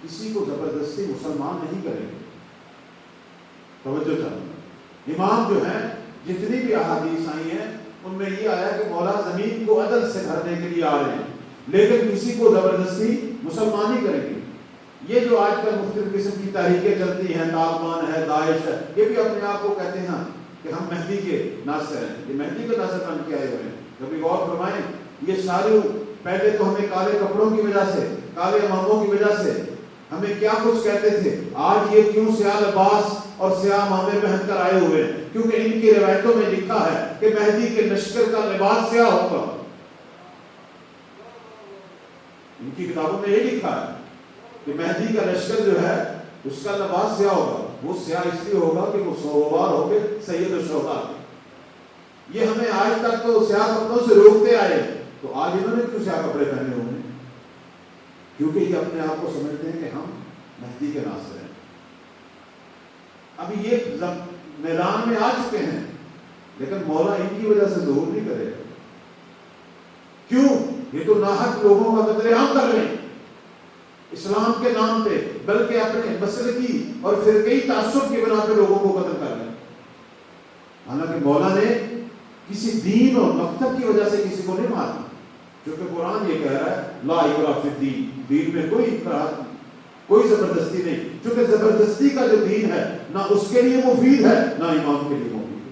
کسی کو زبردستی مسلمان نہیں کریں گے۔ توجہ چاہیے، امام جو ہیں جتنی بھی احادیث آئی ہیں ان میں یہ آیا کہ مولا زمین کو عدل سے بھرنے کے لیے آ رہے ہیں، لیکن کسی کو زبردستی مسلمان ہی کریں گے۔ یہ جو آج کل مختلف قسم کی تحریکیں چلتی ہیں، طالبان ہے، داعش ہے، یہ بھی اپنے آپ کو کہتے ہیں کہ ہم مہدی کے ناصر ہیں، یہ مہدی کے ناصر بن کے آئے ہوئے ہیں۔ کبھی غور فرمائیں، یہ سارے پہلے تو ہمیں کالے کپڑوں کی وجہ سے، کالے اماموں کی وجہ سے ہمیں کیا کچھ کہتے تھے، آج یہ کیوں سیاہ لباس اور سیاہ امامے پہن کر آئے ہوئے ہیں؟ کیونکہ ان کی روایتوں میں لکھا ہے کہ مہدی کے لشکر کا لباس سیاہ ہوگا۔ ان کی کتابوں میں یہ لکھا ہے کہ مہدی کا لشکر جو ہے اس کا لباس سیاہ ہوگا۔ وہ سیاہ اس لیے ہوگا کہ وہ سوار ہو کے سید الشہداء، یہ ہمیں آج تک تو سیاہ کپڑوں سے روکتے آئے، تو آج انہوں نے کیوں سیاہ کپڑے پہنے ہوئے ہیں؟ کیونکہ یہ اپنے آپ کو سمجھتے ہیں کہ ہم مہدی کے ناصر ہیں۔ ابھی یہ میدان میں آ چکے ہیں، لیکن مولا ان کی وجہ سے ظہور نہیں کرے گا۔ کیوں؟ یہ تو ناحق لوگوں کا قتل عام کر رہے ہیں اسلام کے نام پہ، بلکہ اپنے مسلکی اور فرقی تعصب کی بنا پہ لوگوں کو قتل کر رہے ہیں۔ حالانکہ مولا نے کسی دین اور مکتب کی وجہ سے کسی کو نہیں مارا، کیونکہ قرآن یہ کہہ رہا ہے لا اکراہ فی الدین، دین میں کوئی اکراہ، کوئی زبردستی نہیں، کیونکہ زبردستی کا جو دین ہے نہ اس کے لیے مفید ہے نہ امام کے لیے مفید ہے۔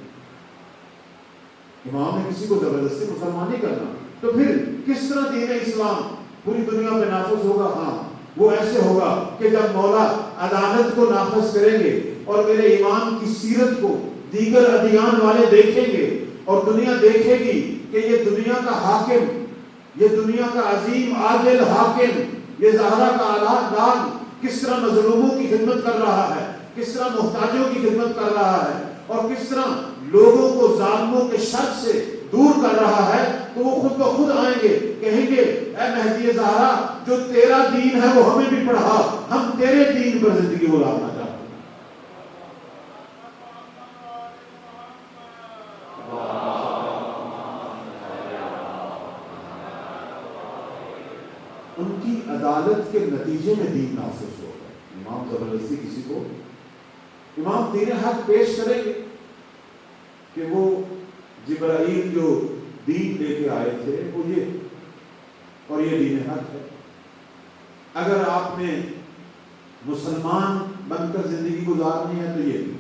امام نے کسی کو زبردستی مسلمان نہیں کرنا، تو پھر کس طرح دین اسلام پوری دنیا میں نافذ ہوگا؟ ہاں وہ ایسے ہوگا کہ جب مولا عدالت کو نافذ کریں گے اور میرے امام کی سیرت کو دیگر ادیان والے دیکھیں گے اور دنیا دیکھے گی کہ یہ دنیا کا حاکم، یہ دنیا کا عظیم عادل حاکم، یہ زہرا کا لال کس طرح مظلوموں کی خدمت کر رہا ہے، کس طرح محتاجوں کی خدمت کر رہا ہے، اور کس طرح لوگوں کو ظالموں کے شر سے دور کر رہا ہے، تو وہ خود بخود آئیں گے، کہیں گے اے مہدی زہرا جو تیرا دین ہے وہ ہمیں بھی پڑھا، ہم تیرے دین پر زندگی گزارنا چاہتے ہیں۔ ان کی عدالت کے نتیجے میں دین نافذ ہوگا۔ امام زبردستی کسی کو، امام دین حق پیش کریں گے کہ وہ جبرائیل جو دین لے کے آئے تھے وہ یہ، اور یہ دین حق ہے۔ اگر آپ نے مسلمان بن کر زندگی گزارنی ہے تو یہ دین۔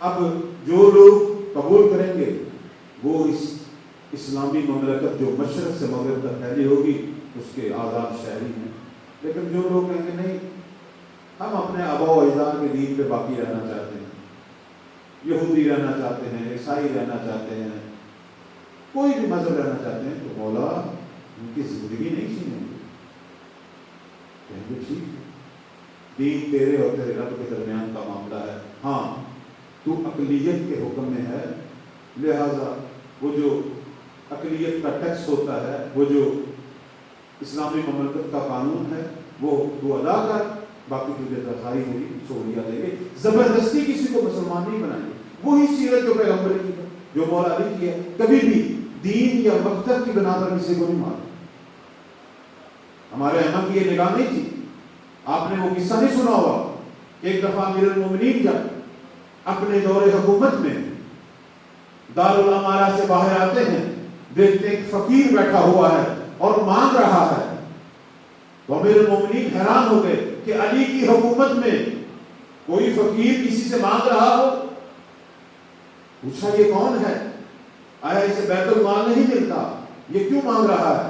اب جو لوگ قبول کریں گے وہ اس اسلامی مملکت جو مشرق سے مغرب تک پھیلی ہوگی اس کے آزاد شہری ہیں، لیکن جو لوگ کہیں گے نہیں ہم اپنے آباء و اجداد کے دین پہ باقی رہنا چاہتے ہیں، یہودی رہنا چاہتے ہیں، عیسائی رہنا چاہتے ہیں، کوئی بھی مذہب رہنا چاہتے ہیں، تو مولا ان کی زندگی نہیں چھینیں گے، کہیں گے ٹھیک دین تیرے اور تیرے رب کے درمیان کا معاملہ ہے، ہاں تو اقلیت کے حکم میں ہے، لہذا وہ جو اقلیت کا ٹیکس ہوتا ہے، وہ جو اسلامی مملکت کا قانون ہے وہ تو ادا کر، باقی تجھے رسائی ہوگی، سہولیات دیں گے، زبردستی کسی کو مسلمان نہیں بنائیں گے۔ وہی سیرت جو پیغمبر کی ہے، جو مولا علی کی ہے، کبھی بھی دین یا مکتب کی بنا پر کسی کو نہیں مارا۔ ہمارے احمد کی یہ نگاہ نہیں تھی۔ آپ نے وہ قصہ نہیں سنا ہوا کہ ایک دفعہ امیر المومنین جب اپنے دور حکومت میں دارالامارہ سے باہر آتے ہیں، دیکھتے ایک فقیر بیٹھا ہوا ہے اور مانگ رہا ہے، تو امیر المومنین حیران ہو گئے کہ علی کی حکومت میں کوئی فقیر کسی سے مانگ رہا ہو۔ پوچھا یہ کون ہے؟ آیا اسے بیت المال نہیں ملتا، یہ کیوں مانگ رہا ہے؟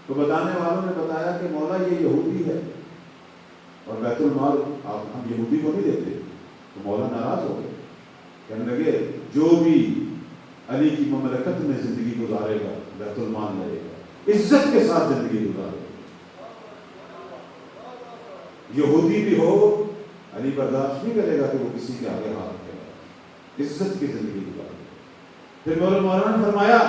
تو بتانے والوں نے بتایا کہ مولا یہ یہودی ہے اور بیت المال ہم یہودی کو نہیں دیتے۔ تو مولا ناراض ہو گئے، کہنے لگے جو بھی علی کی مملکت میں زندگی گزارے گا بیت المال لے گا، عزت کے ساتھ زندگی گزارے گا، یہودی بھی ہو علی برداشت نہیں کرے گا کہ وہ کسی کے آگے ہاتھ رکھے گا، عزت کی زندگی گزارے گا۔ پھر مولانا نے فرمایا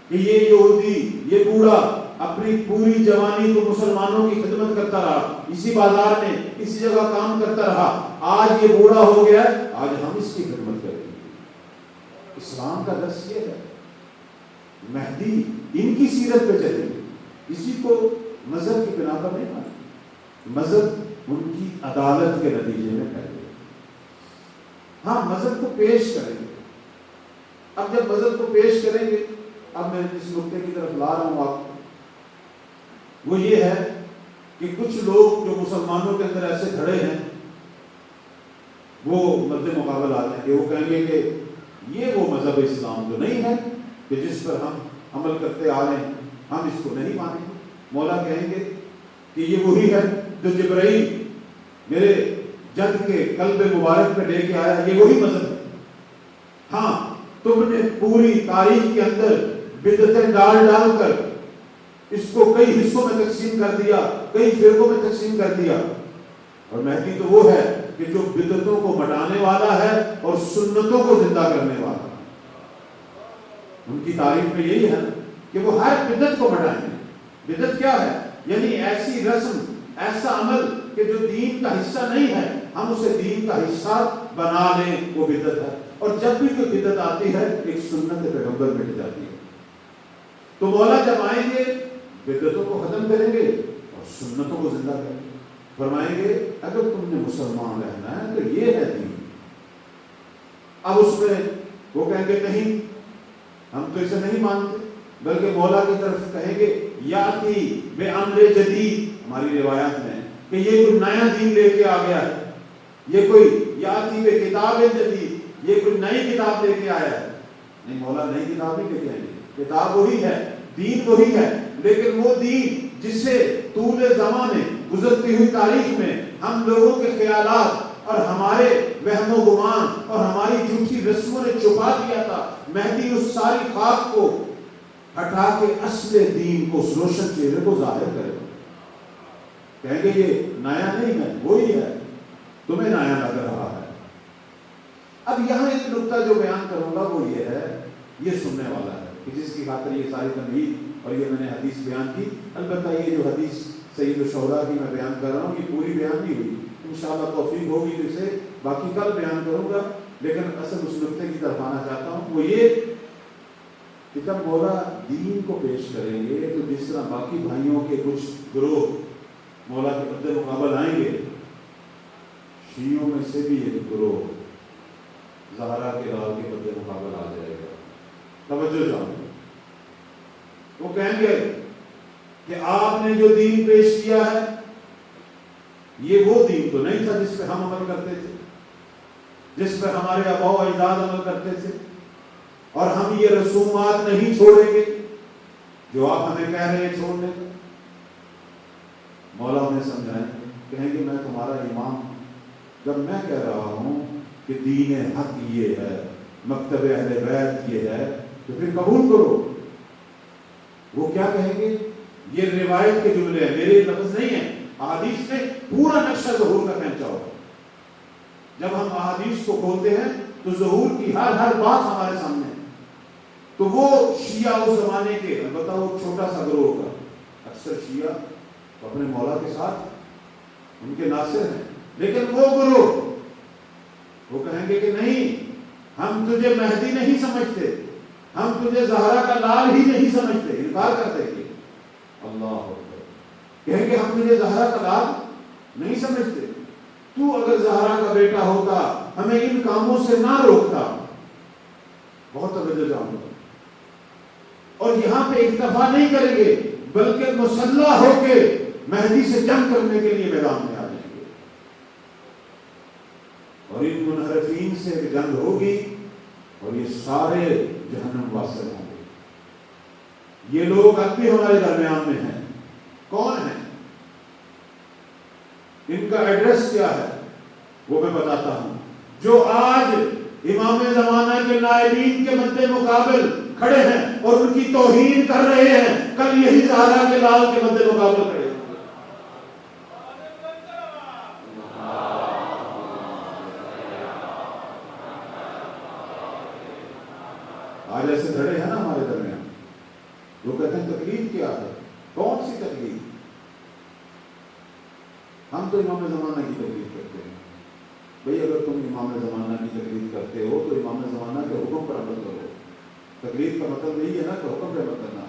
کہ یہ یہودی، یہ بوڑھا اپنی پوری جوانی تو مسلمانوں کی خدمت کرتا رہا، اسی بازار میں اسی جگہ کام کرتا رہا، آج یہ بوڑھا ہو گیا ہے، آج ہم اس کی خدمت کریں گے۔ اسلام کا درس یہ ہے، مہدی ان کی سیرت پہ چلیں گے، کسی کو مذہب کی بنا پر نہیں مانے، مذہب ان کی عدالت کے نتیجے میں پھیلے گا۔ ہاں مذہب کو پیش کریں گے۔ اب جب مذہب کو پیش کریں گے، اب میں جس نقطے کی طرف لا رہا ہوں آپ کو، وہ یہ ہے کہ کچھ لوگ جو مسلمانوں کے اندر ایسے کھڑے ہیں وہ مد مقابل آتے ہیں کہ وہ کہیں گے کہ یہ وہ مذہب اسلام جو نہیں ہے کہ جس پر ہم عمل کرتے آ رہے ہیں، ہم اس کو نہیں مانیں گے۔ مولا کہیں گے کہ یہ وہی ہے جو جبرائیل میرے جد کے قلب مبارک پہ لے کے آیا، یہ وہی مذہب ہے۔ ہاں تم نے پوری تاریخ کے اندر بدعتیں ڈال ڈال کر اس کو کئی حصوں میں تقسیم کر دیا، کئی فرقوں میں تقسیم کر دیا، اور مہدی تو وہ ہے کہ جو بدعتوں کو مٹانے والا ہے اور سنتوں کو زندہ کرنے والا۔ ان کی تعریف میں یہی ہے کہ وہ ہر بدعت کو مٹائیں گے۔ بدعت کیا ہے؟ یعنی ایسی رسم، ایسا عمل کہ جو دین کا حصہ نہیں ہے ہم اسے دین کا حصہ بنا لیں، وہ بدعت ہے۔ اور جب بھی کوئی بدعت آتی ہے ایک سنت پیغمبر مٹ جاتی ہے۔ تو مولا جب آئیں گے بدعتوں کو ختم کریں گے اور سنتوں کو زندہ کریں گے۔ فرمائیں گے اگر تم نے مسلمان رہنا ہے تو یہ ہے دین۔ اب اس میں وہ کہیں گے نہیں ہم تو اسے نہیں مانتے، بلکہ مولا کی طرف کہیں گے یاتی بے امر جدید، ہماری روایات میں کہ یہ کوئی نیا دین لے کے آ گیا ہے، یہ کوئی یاتی بے کتاب جدید، یہ کوئی نئی کتاب لے کے آیا ہے۔ نہیں، مولا نئی کتاب نہیں لے کے آئیں گے، کتاب وہی ہے، دین وہی ہے، لیکن وہ دین جسے طول زمانے گزرتی ہوئی تاریخ میں ہم لوگوں کے خیالات اور ہمارے وہم و گمان اور ہماری جھوٹی رسموں نے چھپا دیا تھا، مہدی اس ساری خاک کو ہٹا کے اصل دین کو، اس روشن چہرے کو ظاہر کرے گا۔ کہیں گے یہ نیا نہیں ہے، وہی ہے، تمہیں نیا لگ رہا ہے۔ اب یہاں ایک نقطہ جو بیان کروں گا وہ یہ ہے، یہ سننے والا ہے کہ جس کی خاطر یہ ساری تمہید اور یہ میں نے حدیث بیان کی۔ البتہ یہ جو حدیث سید الشہداء کی میں بیان کر رہا ہوں یہ پوری بیان نہیں ہوئی، انشاءاللہ توفیق ہوگی تو اسے باقی کل بیان کروں گا، لیکن اصل اس نقطے کی طرف آنا چاہتا ہوں وہ یہ کہ جب مولا دین کو پیش کریں گے تو جس طرح باقی بھائیوں کے کچھ گروہ مولا کے مد مقابل آئیں گے، شیعوں میں سے بھی ایک گروہ زہرا کے لال کے مد مقابل آ جائے گا۔ توجہ جانو، وہ کہیں گے کہ آپ نے جو دین پیش کیا ہے یہ وہ دین تو نہیں تھا جس پہ ہم عمل کرتے تھے، جس پہ ہمارے آباء و اجداد عمل کرتے تھے، اور ہم یہ رسومات نہیں چھوڑیں گے جو آپ ہمیں کہہ رہے ہیں چھوڑنے کو۔ مولا انہیں سمجھائیں، کہیں گے میں تمہارا امام ہوں، جب میں کہہ رہا ہوں کہ دین حق یہ ہے، مکتب اہل بیت یہ ہے، تو پھر قبول کرو۔ وہ کیا کہیں گے؟ یہ روایت کے جملے ہیں، میرے لفظ نہیں ہیں، احادیث میں پورا نقشہ ظہور کا پہنچا ہوگا۔ جب ہم احادیث کو کھولتے ہیں تو ظہور کی ہر بات ہمارے سامنے ہے۔ تو وہ شیعہ اس زمانے کے، البتہ وہ چھوٹا سا گروہ ہوگا، اکثر شیعہ اپنے مولا کے ساتھ ان کے ناصر ہیں، لیکن وہ گروہ وہ کہیں گے کہ نہیں ہم تجھے مہدی نہیں سمجھتے، ہم تجھے زہرا کا لال ہی نہیں سمجھتے، انکار کر دیں گے۔ اللہ اکبر، کہیں گے ہم تجھے زہرا کا لال نہیں سمجھتے، تو اگر زہرا کا بیٹا ہوتا ہمیں ان کاموں سے نہ روکتا۔ بہت توجہ جانو، اور یہاں پہ اکتفا نہیں کریں گے بلکہ مسلح ہو کے مہدی سے جنگ کرنے کے لیے میدان میں آ جائیں گے، اور ان منحرفین سے جنگ ہوگی اور یہ سارے جہنم واصل ہوں گے۔ یہ لوگ اب بھی ہمارے درمیان میں ہیں، کون ہیں؟ ان کا ایڈریس کیا ہے وہ میں بتاتا ہوں۔ جو آج امام زمانہ کے نائبین کے مد مقابل کھڑے ہیں اور ان کی توہین کر رہے ہیں، کل یہی زہرا کے لال کے مد مقابل کھڑے ہیں۔ آج ایسے دھڑے ہیں نا ہمارے درمیان، وہ کہتے ہیں تقلید کیا ہے؟ کون سی تقلید؟ ہم تو امام زمانہ کی تقلید کرتے ہیں۔ بھئی اگر تم امام زمانہ کی تقلید کرتے ہو تو امام زمانہ کے حکم پر عمل کرو۔ تقلید کا مطلب یہی ہے نا کہ حکم پر عمل کرنا۔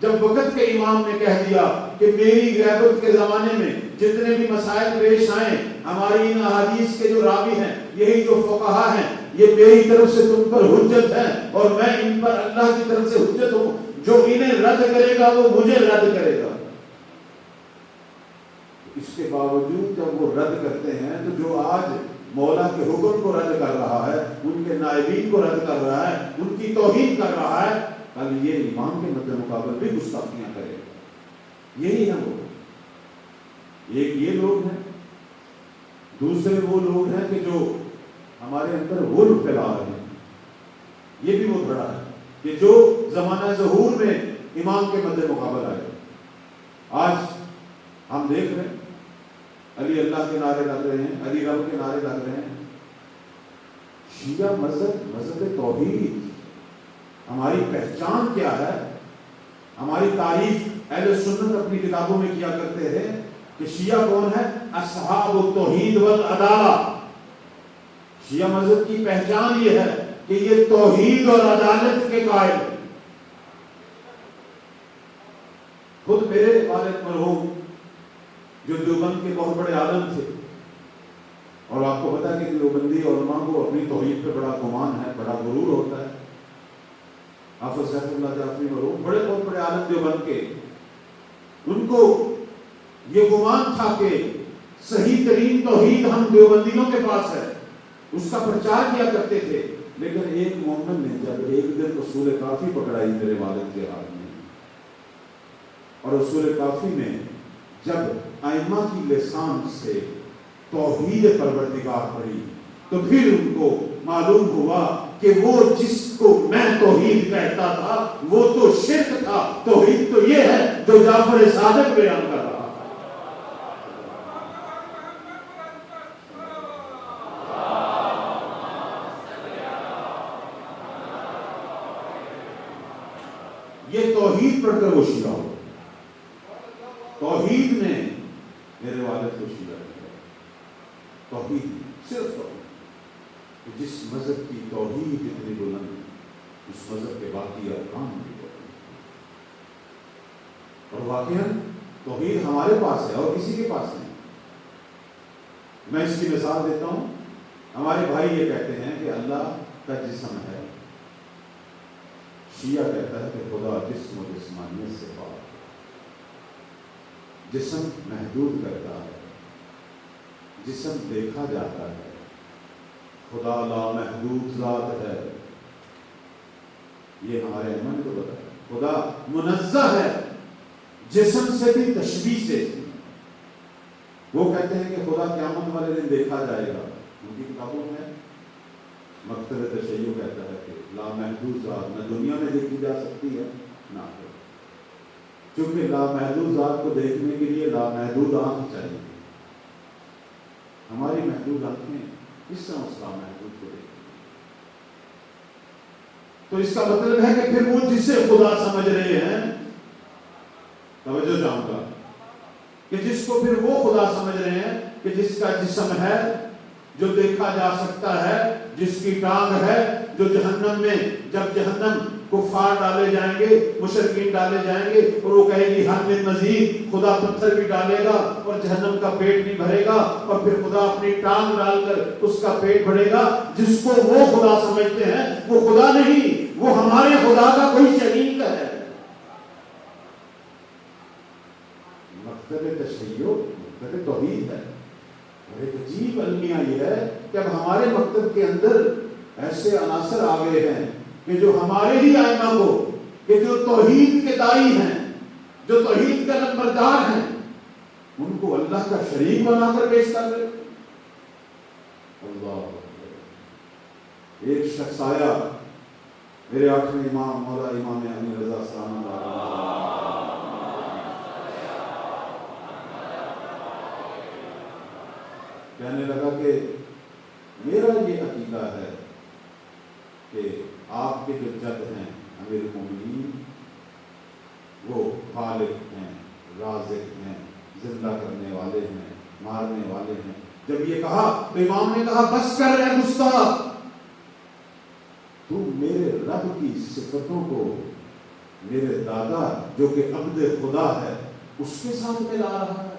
جب وقت کے امام نے کہہ دیا کہ میری غیبت کے زمانے میں جتنے بھی مسائل پیش آئیں، ہماری ان احادیث کے جو راوی ہیں، یہی جو فقہا ہیں، یہ میری طرف سے تم پر حجت ہے اور میں ان پر اللہ کی طرف سے حجت ہوں، جو انہیں رد کرے گا وہ مجھے رد کرے گا۔ اس کے باوجود جب وہ رد کرتے ہیں تو جو آج مولا کے حکم کو رد کر رہا ہے، ان کے نائبین کو رد کر رہا ہے، ان کی توہین کر رہا ہے، کل یہ امام کے مد مقابل بھی گستاخیاں کرے گا۔ یہی ہے وہ، ایک یہ لوگ ہیں، دوسرے وہ لوگ ہیں کہ جو ہمارے اندر غل پھیلا رہے ہیں۔ یہ بھی وہ دھڑا ہے کہ جو زمانہ ظہور میں امام کے مد مقابل آئے۔ آج ہم دیکھ رہے ہیں علی اللہ کے نعرے لگ رہے ہیں، علی رب کے نعرے لگ رہے ہیں۔ شیعہ مذہب توحید، ہماری پہچان کیا ہے؟ ہماری تعریف اہل سنت اپنی کتابوں میں کیا کرتے ہیں کہ شیعہ کون ہے؟ اصحاب التوحید والعدالہ. شیعہ مذہب کی پہچان یہ ہے کہ یہ توحید اور عدالت کے قائل ہیں. خود میرے والد مرحوم جو دیوبند کے بہت بڑے عالم تھے، اور آپ کو پتا ہے کہ دیوبندی علماء کو اپنی توحید پہ بڑا گمان ہے، بڑا غرور ہوتا ہے. حافظ سیف اللہ جعفری مرحوم بہت بڑے عالم دیوبند کے، ان کو یہ گمان تھا کہ صحیح ترین توحید ہم دیوبندیوں کے پاس ہے، اس کا پرچار کیا کرتے تھے. لیکن ایک مومن نے جب ایک دن اصول کافی پکڑائی میرے والد کے ہاتھ میں، اور اصول کافی میں جب ائمہ کی لسان سے توحید پروردگار پڑھی تو پھر ان کو معلوم ہوا کہ وہ جس کو میں توحید کہتا تھا وہ تو شرک تھا، توحید تو یہ ہے جو جعفر صادق بیان کر رہا. یہ توحید پڑھ کر وہ شیعہ ہو. توحید نے میرے والد کو شیعہ کیا. توحید صرف توحید، جس مذہب کی توحید اتنی بلند، اس مذہب کے باقی ارکان بھی بلند. اور واقعاً توحید ہمارے پاس ہے اور کسی کے پاس نہیں. میں اس کی مثال دیتا ہوں. ہمارے بھائی یہ کہتے ہیں کہ اللہ کا جسم ہے، شیعہ کہتا ہے کہ خدا جسم و جسمانیت سے پاک ہے. جسم محدود کرتا ہے، جسم دیکھا جاتا ہے. خدا لامحدود ذات ہے. یہ ہمارے امن کو بتایا. خدا منزہ ہے جسم سے بھی، تشبیہ سے. وہ کہتے ہیں کہ خدا قیامت والے دن دیکھا جائے گا. ان کی کتابوں میں مکتب تشیع کہتا ہے کہ لامحدود ذات نہ دنیا میں دیکھی جا سکتی ہے نہ آخرت. کیونکہ لامحدود ذات کو دیکھنے کے لیے لامحدود آنکھ چاہیے. ہماری محدود آنکھیں کس طرح اس لامحدود کو دیکھیں؟ تو اس کا مطلب ہے کہ پھر وہ جسے خدا سمجھ رہے ہیں، توجہ چاہوں گا کہ جس کو پھر وہ خدا سمجھ رہے ہیں کہ جس کا جسم ہے، جو دیکھا جا سکتا ہے، جس کی ٹانگ ہے، جو جہنم میں جب جہنم کفار ڈالے جائیں گے، مشرکین ڈالے جائیں گے، اور وہ کہے گی حل من مزید، خدا پتھر بھی ڈالے گا اور جہنم کا پیٹ نہیں بھرے گا، اور پھر خدا اپنی ٹانگ ڈال کر اس کا پیٹ بھرے گا. جس کو وہ خدا سمجھتے ہیں وہ خدا نہیں، وہ ہمارے خدا کا کوئی شریک ہے. مکتب تشیع مکتب توحید ہے. اور ایک عجیب المیہ یہ ہے کہ اب ہمارے مکتب کے اندر ایسے عناصر آ گئے ہیں کہ جو ہمارے ہی ائمہ کو، کہ جو توحید کے دائی ہیں، جو توحید کا نمبردار ہیں، ان کو اللہ کا شریک بنا کر پیش کر رہے. اللہ ایک شخص آیا میرے 8ویں امام مولا امام علی رضا سلام اللہ کہنے لگا کہ میرا یہ عقیدہ ہے کہ آپ کے جو جد ہیں امیر المومنین وہ خالق ہیں، رازق ہیں، زندہ کرنے والے ہیں، مارنے والے ہیں. جب یہ کہا تو امام نے کہا بس کر رہے گستاخ، تو میرے رب کی صفتوں کو میرے دادا جو کہ عبد خدا ہے اس کے ساتھ ملا رہا ہے.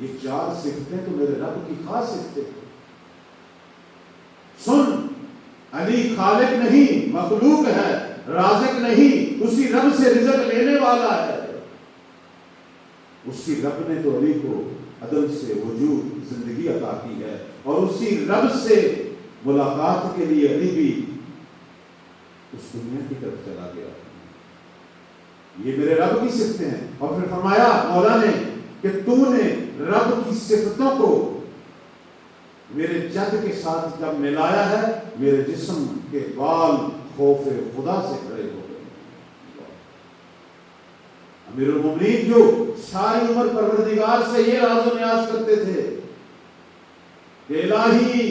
یہ 4 صفتیں تو میرے رب کی خاص صفتیں. سن، علی خالق نہیں مخلوق ہے، رازق نہیں، اسی رب سے رزق لینے والا ہے. اسی رب نے تو علی کو عدم سے وجود زندگی عطا کی ہے، اور اسی رب سے ملاقات کے لیے علی بھی اس دنیا کی طرف چلا گیا. یہ میرے رب کی صفتیں ہیں. اور پھر فرمایا مولا نے کہ تو نے رب کی صفتوں کو میرے جد کے ساتھ جب ملایا ہے، میرے جسم کے بال خوف خدا سے کھڑے ہو گئے. امیر المومنین جو ساری عمر پروردگار سے یہ راز و نیاز کرتے تھے کہ الہی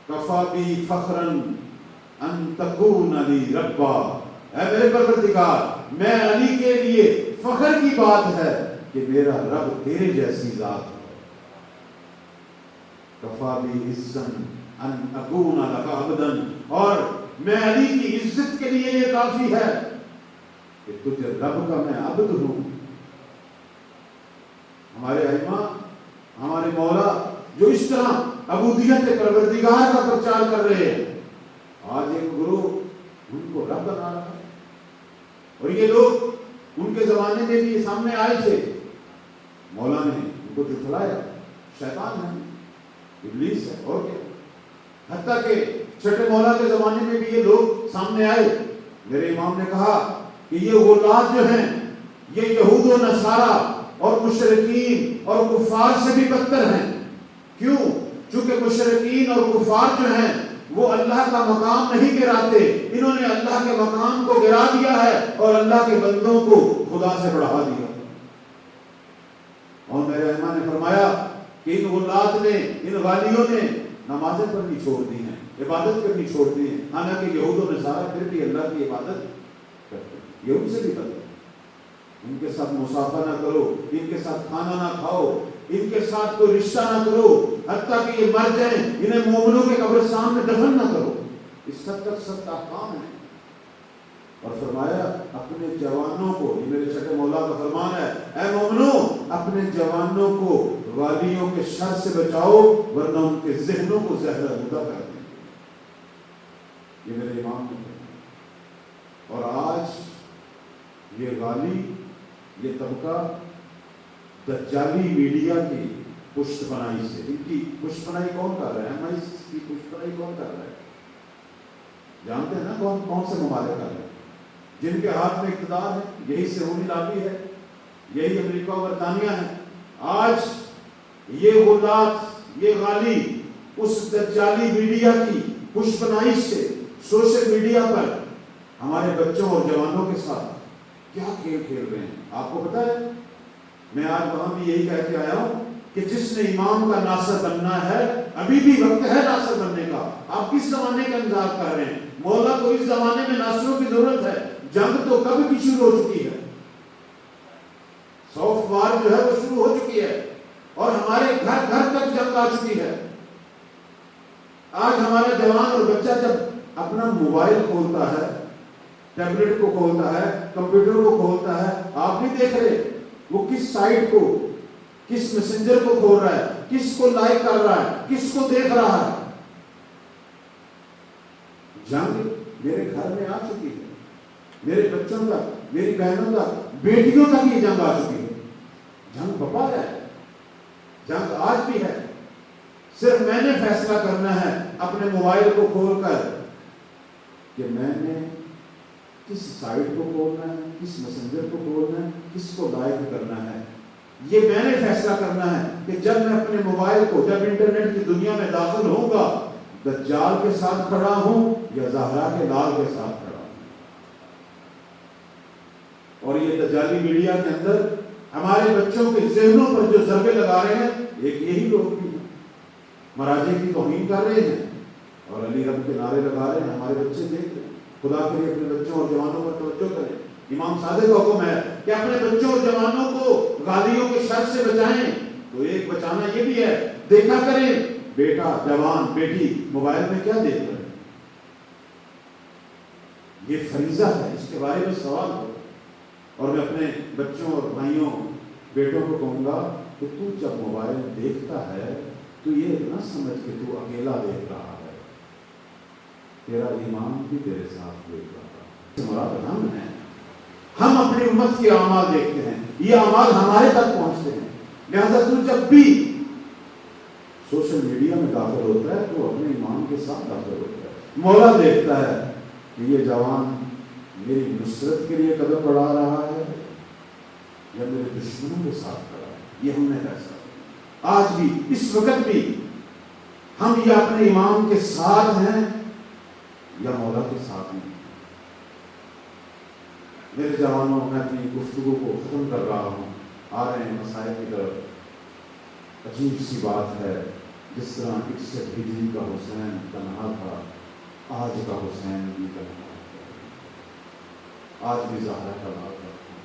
کفا بی فخرن ان تکون علی ربا، اے میرے پروردگار میں علی کے لیے فخر کی بات ہے کہ میرا رب تیرے جیسی ذات ہے. کفا بی عزن ان اکون لک عبدا، اور میں علی کی عزت کے لیے یہ کافی ہے کہ تجھے رب کا میں عبد ہوں. ہمارے ائمہ، ہمارے مولا جو اس طرح عبودیت پروردگار کا پرچار کر رہے ہیں، آج ایک گروہ ان کو رب بنا رہا ہے. اور یہ لوگ ان کے زمانے میں بھی سامنے آئے تھے، مولا نے ان کو دکھلایا شیطان ہے، ابلیس ہے، اور کیا. حتیٰ کہ چھٹے مولا کے زمانے میں بھی یہ لوگ سامنے آئے. میرے امام نے کہا کہ یہ غلات جو ہیں یہ یہود و نصارہ اور مشرکین اور کفار سے بھی بدتر ہیں. کیوں؟ چونکہ مشرکین اور کفار جو ہیں وہ اللہ کا مقام نہیں گراتے، انہوں نے اللہ کے مقام کو گرا دیا ہے اور اللہ کے بندوں کو خدا سے بڑھا دیا. اور میرے ائمہ نے فرمایا کہ ان غلات نے، ان غالیوں نے نمازیں پڑھنی چھوڑ دی ہیں، عبادت کرنی چھوڑ دی ہیں. حالانکہ یہود و نصارہ پھر بھی اللہ کی عبادت کرتے ہیں. یہ ان سے بھی بدتر. ان کے ساتھ مسافہ نہ کرو، ان کے ساتھ کھانا نہ کھاؤ، ان کے ساتھ کوئی رشتہ نہ کرو، حتیٰ کہ یہ مر جائیں انہیں مومنوں کے قبرستان میں دفن نہ کرو. اس حد تک سخت احکام ہے. اور فرمایا اپنے جوانوں کو، یہ میرے چھٹے مولا کا فرمان ہے، اے مومنوں اپنے جوانوں کو غالیوں کے شر سے بچاؤ ورنہ ان کے ذہنوں کو زہر آلودہ کر دیں. یہ میرے امام نے کہا. اور آج یہ غالی، یہ طبقہ دجالی میڈیا کی پشت پناہی سے، ان کی پشت پناہی کون کر رہا ہے؟ اس کی پشت پناہی کون کر رہا ہے؟ جانتے ہیں نا کون سے ممالک کر رہے ہیں جن کے ہاتھ میں اقتدار ہے؟ یہی سعودی لابی ہے، یہی امریکہ و برطانیہ ہے. آج یہ غلات، یہ غالی اس دجالی میڈیا کی پشت پناہی سے سوشل میڈیا پر ہمارے بچوں اور جوانوں کے ساتھ کیا کھیل کھیل رہے ہیں. آپ کو پتا ہے، میں آج وہاں بھی یہی کہہ کے آیا ہوں کہ جس نے امام کا ناصر بننا ہے، ابھی بھی وقت ہے ناصر بننے کا. آپ کس زمانے کا انتظار کر رہے ہیں؟ مولا کو اس زمانے میں ناصروں کی ضرورت ہے. جنگ تو کب کی شروع ہو چکی ہے، سافٹ وار جو ہے وہ شروع ہو چکی ہے اور ہمارے گھر گھر تک جنگ آ چکی ہے. آج ہمارا جوان اور بچہ جب اپنا موبائل کھولتا ہے، ٹیبلٹ کو کھولتا ہے، کمپیوٹر کو کھولتا ہے، آپ نہیں دیکھ رہے وہ کس سائٹ کو، کس میسنجر کو کھول رہا ہے، کس کو لائک کر رہا ہے، کس کو دیکھ رہا ہے. جنگ میرے گھر میں آ چکی ہے، میرے بچوں تک، میری بہنوں تک، بیٹیوں تک یہ جنگ آ چکی ہے. جنگ بپا ہے، جنگ آج بھی ہے. صرف میں نے فیصلہ کرنا ہے اپنے موبائل کو کھول کر کہ میں نے کس سائٹ کو کھولنا ہے، کس میسنجر کو کھولنا ہے، کس کو لائک کرنا ہے. یہ میں نے فیصلہ کرنا ہے کہ جب میں اپنے موبائل کو، جب انٹرنیٹ کی دنیا میں داخل ہوں گا، دجال کے ساتھ کھڑا ہوں یا زہرا کے لال کے ساتھ کھڑا ہوں. اور یہ دجالی میڈیا کے اندر ہمارے بچوں کے ذہنوں پر جو ضربے لگا رہے ہیں، ایک یہی لوگ بھی ہیں، مراجع کی توہین کر رہے ہیں اور علی رب کے نعرے لگا رہے ہیں. ہمارے بچے دیکھ رہے ہیں. خدا کے لیے اپنے بچوں اور جوانوں پر توجہ کریں. امام صادق کا حکم ہے کہ اپنے بچوں اور جوانوں کو غالیوں کے شر سے بچائیں. تو ایک بچانا یہ بھی ہے، دیکھا کریں بیٹا، جوان، بیٹی موبائل میں کیا دیکھ رہے ہیں. یہ فریضہ ہے، اس کے بارے میں سوال ہو. اور میں اپنے بچوں اور بھائیوں، بیٹوں کو کہوں گا کہ تو جب موبائل دیکھتا ہے تو یہ نہ سمجھ کہ تو اکیلا دیکھ رہا ہے، تیرا ایمان بھی تیرے ساتھ دیکھ رہا ہے. مراد ہم ہیں، ہم اپنی امت کے اعمال دیکھتے ہیں، یہ اعمال ہمارے تک پہنچتے ہیں. لہذا تو جب بھی سوشل میڈیا میں داخل ہوتا ہے تو اپنے ایمان کے ساتھ داخل ہوتا ہے. مولا دیکھتا ہے کہ یہ جوان میری نصرت کے لیے قدم بڑھا رہا ہے یا میرے دشمنوں کے ساتھ کھڑا ہے. یہ ہم نے فیصلہ کیا. آج بھی، اس وقت بھی ہم یا اپنے امام کے ساتھ ہیں یا مولا کے ساتھ نہیں. میرے جوانوں، میں اپنی گفتگو کو ختم کر رہا ہوں. آ رہے ہیں مسائل کی طرف. عجیب سی بات ہے، جس طرح 61 ہجری کا حسین تنہا تھا، آج کا حسین بھی تنہا ہے. آج بھی زہرا کا لال کرتا ہے.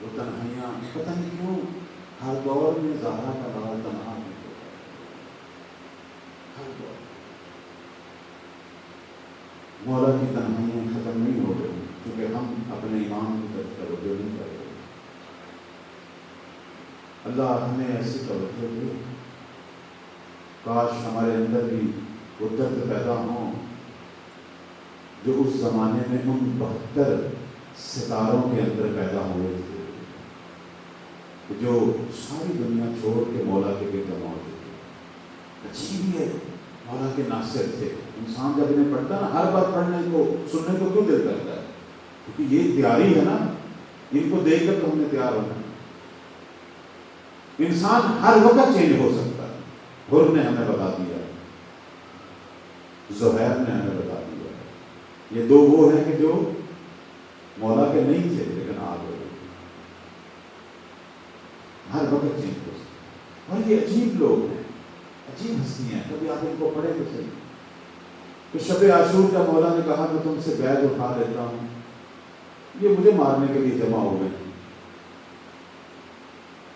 وہ تنہائیاں پتہ نہیں کیوں ہر دور میں زہرا کا لال تنہا نہیں ہوتا، ہر دور مولا کی تنہائیاں ختم نہیں ہو رہی کیونکہ ہم اپنے ایمان کی طرف توجہ نہیں کر رہے۔ اللہ ہمیں ایسی توجہ دے، کاش ہمارے اندر بھی وہ درد پیدا ہوں جو اس زمانے میں ان 72 ستاروں کے اندر پیدا ہوئے تھے جو ساری دنیا چھوڑ کے مولا کے گرد جمع ہو چکے۔ عجیب ہے، مولا کے ناصر تھے۔ انسان جب انہیں پڑھتا نا، ہر بات پڑھنے کو سننے کو کیوں دل کرتا ہے؟ کیونکہ یہ تیاری ہے نا، ان کو دیکھ کر تو ہم نے تیار ہونا ہے۔ انسان ہر وقت چینج ہو سکتا ہے۔ حر نے ہمیں بتا دیا، زہیر نے ہمیں بتا دیا، یہ دو وہ ہیں کہ جو مولا کے نہیں تھے لیکن آ گئے، ہر وقت چینج ہو سکتا۔ اور یہ عجیب لوگ ہیں، عجیب ہستیاں ہیں، کبھی آپ ان کو پڑھے تو صحیح کہ شب عاشور کا مولا نے کہا میں تم سے بیعت اٹھا لیتا ہوں، یہ مجھے مارنے کے لیے جمع ہو گئے۔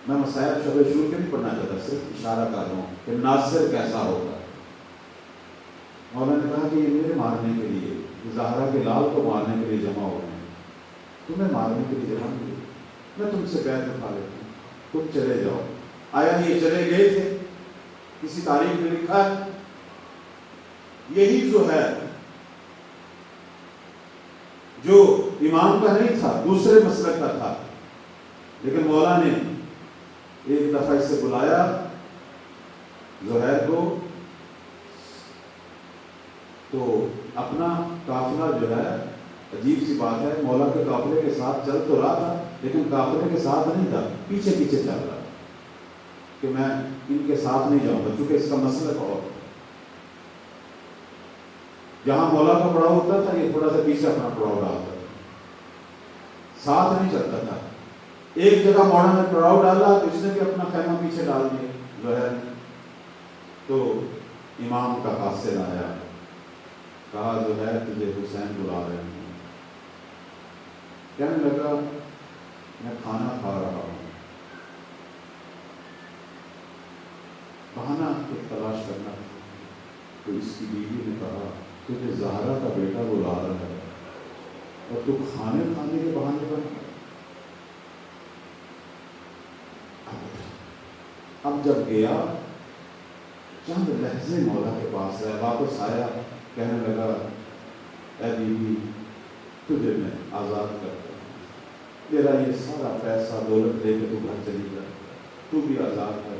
میں مسائل شب عاشور کے نہیں پڑھنا چاہتا، صرف اشارہ کر رہا ہوں کہ ناصر کیسا ہوگا۔ مولا نے کہا کہ یہ مجھے مارنے کے لیے، زہرا کے لال کو مارنے کے لیے جمع ہو گئے، تمہیں مارنے کے لیے جمع ہوئے، میں تم سے بیعت اٹھا لیتا ہوں، تم چلے جاؤ۔ آیا یہ چلے گئے تھے؟ کسی تاریخ میں لکھا ہے یہی جو ہے جو امام کا نہیں تھا، دوسرے مسلک کا تھا، لیکن مولا نے ایک دفعہ اسے بلایا زہیر کو، تو اپنا قافلہ جو ہے، عجیب سی بات ہے، مولا کے قافلے کے ساتھ چل تو رہا تھا لیکن قافلے کے ساتھ نہیں تھا، پیچھے پیچھے چل رہا کہ میں ان کے ساتھ نہیں جاؤں گا، چونکہ اس کا مسلک اور جہاں مولا کا پڑاؤ ہوتا تھا یہ تھوڑا سا پیچھے اپنا پڑاؤ ڈالتا تھا، ساتھ نہیں چلتا تھا۔ ایک جگہ مولا نے پڑاؤ ڈالا تو اس نے بھی اپنا خیمہ پیچھے ڈال دیا زہیر، تو امام کا قاصد آیا، کہا زہیر تجھے حسین بلا رہے ہیں۔ کہنے لگا میں کھانا کھا رہا ہوں، بہانہ تلاش کرنا۔ تو اس کی بیوی نے کہا تجھے زہرا کا بیٹا بلا رہا ہے اور تو کھانے کے بہانے پر۔ اب جب گیا چند لحظے مولا کے پاس رہا، واپس آیا، کہنے لگا اے بیوی تجھے میں آزاد کرتا ہوں، تیرا یہ سارا پیسہ دولت لے کے تو گھر چلی جا، تو بھی آزاد ہے،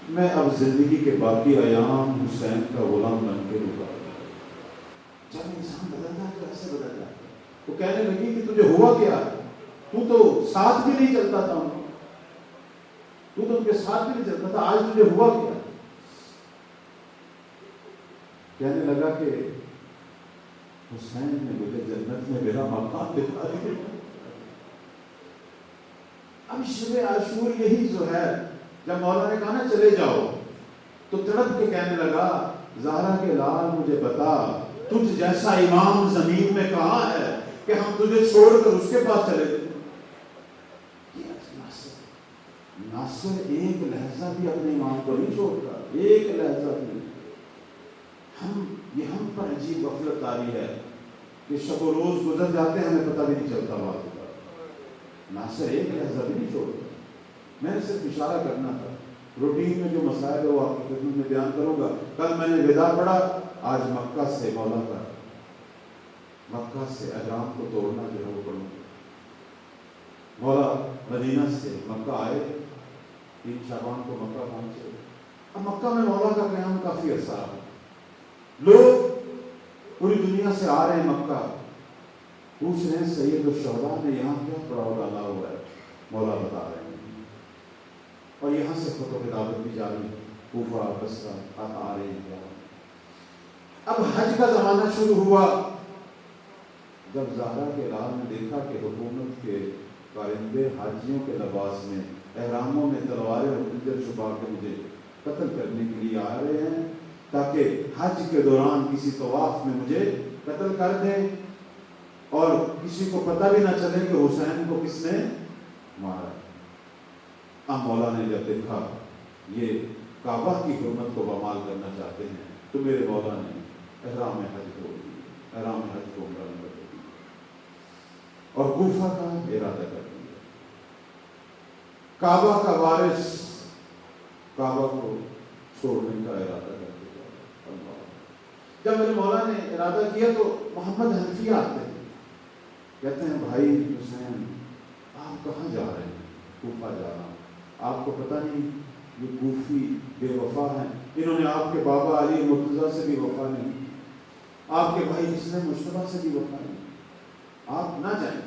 میں اب زندگی کے باقی ایام حسین کا غلام بن کے رکا۔ جب انسان بدلتا ہے تو ایسے بدل جاتا ہے۔ وہ کہنے لگی کہ تجھے ہوا کیا، تو ساتھ بھی نہیں چلتا تھا، تو ان کے ساتھ بھی نہیں چلتا تھا، آج تجھے ہوا کیا؟ کہنے لگا کہ حسین نے مجھے جنت میں میرا مقام دکھا دیا۔ اب شب عاشور یہی جو ہے، جب مولا نے کہا نا چلے جاؤ تو تڑپ کے کہنے لگا زہرا کے لال مجھے بتا تجھ جیسا امام زمین میں کہاں ہے کہ ہم تجھے چھوڑ کر اس کے پاس چلے جائیں۔ ناصر ایک لحظہ بھی اپنے امام کو نہیں چھوڑتا، ایک لحظہ بھی۔ ہم پر عجیب غفلت آری ہے کہ شب و روز گزر جاتے ہیں ہمیں پتہ بھی نہیں چلتا بات کا۔ ناصر ایک لحظہ بھی نہیں چھوڑتا۔ میں نے صرف اشارہ کرنا تھا، روٹین میں جو مسائل ہے وہ آپ کی خدمت میں بیان کروں گا۔ کل میں نے وداع پڑھا، آج مکہ سے مولا کا، مکہ سے احرام کو توڑنا جو ہے وہ پڑھوں گا۔ مولا مدینہ سے مکہ آئے، 3 شعبان کو مکہ پہنچے۔ اب مکہ میں مولا کا قیام کافی عرصہ ہے، لوگ پوری دنیا سے آ رہے ہیں مکہ، پوچھ رہے ہیں سید الشہداء نے یہاں کیا پڑاؤ ڈالا ہوا ہے؟ مولا بتا رہے ہیں، اور یہاں سے خط و کتابت بھی جاری، کوفہ بصرہ خط آ رہے ہیں۔ اب حج کا زمانہ شروع ہوا، جب زہرا کے لال نے دیکھا کہ حکومت کے کارندے حاجیوں کے لباس میں، احراموں میں تلواریں اور خنجر چھپا کے مجھے قتل کرنے کے لیے آ رہے ہیں تاکہ حج کے دوران کسی طواف میں مجھے قتل کر دیں اور کسی کو پتہ بھی نہ چلے کہ حسین کو کس نے مارا۔ اب مولا نے جب دیکھا یہ کعبہ کی حرمت کو بمال کرنا چاہتے ہیں تو میرے مولا نے احرام حج کو عمرہ میں بدل دیا اور کوفہ کا ارادہ کر دیا۔ کعبہ کا وارث کعبہ کو چھوڑنے کا ارادہ کر دیا۔ اللہ، جب میرے مولا نے ارادہ کیا تو محمد حنفیہ آتے ہیں، کہتے ہیں بھائی حسین آپ کہاں جا رہے ہیں؟ کوفہ جا رہا ہوں۔ آپ کو پتہ نہیں یہ کوفی بے وفا ہیں، انہوں نے آپ کے بابا علی مرتضیٰ سے بھی وفا نہیں کی، آپ کے بھائی حسن مجتبیٰ سے بھی وفا نہیں، آپ نہ جائیں۔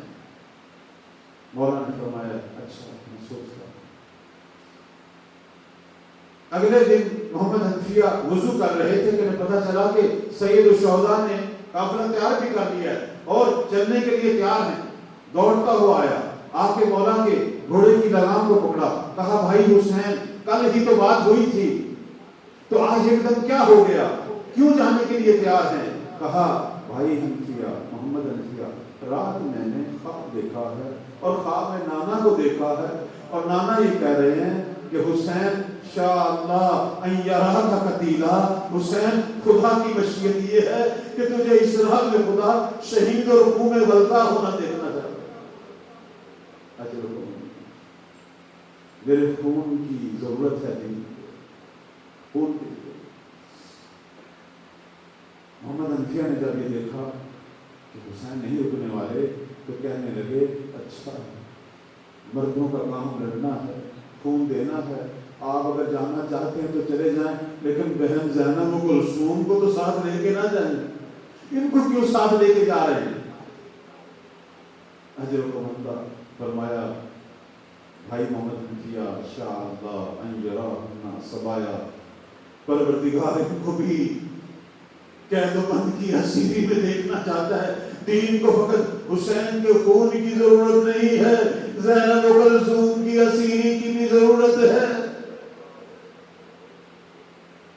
مولا نے فرمایا اچھا میں سوچتا ہوں۔ اگلے دن محمد حنفیہ وضو کر رہے تھے کہ انہیں پتہ چلا کہ سید الشہداء نے قافلہ تیار بھی کر لیا ہے اور چلنے کے لیے تیار ہیں۔ دوڑتا ہوا آیا، آپ کے مولا کے گھوڑے کی لگام کو پکڑا، کہا بھائی حسین کل ہی تو بات ہوئی تھی، تو آج ایک دم کیا ہو گیا، کیوں جانے کے لیے تیار ہیں؟ کہا بھائی حنفیہ، محمد حنفیہ، رات میں نے خواب دیکھا ہے اور خواب میں نانا کو دیکھا ہے اور نانا یہ کہہ رہے ہیں کہ حسین شاء اللہ ان یراک قتیلا، حسین خدا کی مشیت یہ ہے کہ تجھے اس راہ میں خدا شہید اور خون میں غلطہ ہونا دیکھنا چاہتا ہے۔ اجر کو میرے خون کی ضرورت ہے دین خون کی۔ محمد حنفیہ نے جب یہ دیکھا کہ حسین نہیں رکنے والے تو کہنے لگے اچھا مردوں کا کام لڑنا ہے، خون دینا ہے، آپ اگر جانا چاہتے ہیں تو چلے جائیں، لیکن بہن زینب و کلثوم کو تو ساتھ لے کے نہ جائیں، ان کو کیوں ساتھ لے کے جا رہے ہیں؟ اجر کو مندہ فرمایا بھائی محمد حنفیہ شاء اللہ ان یراہن سبایا، پروردگار ان کو بھی قید و بند کی اسیری میں دیکھنا چاہتا ہے۔ دین کو فقط حسین کے خون کی ضرورت نہیں ہے، زینب و کلثوم کی اسیری کی بھی ضرورت ہے۔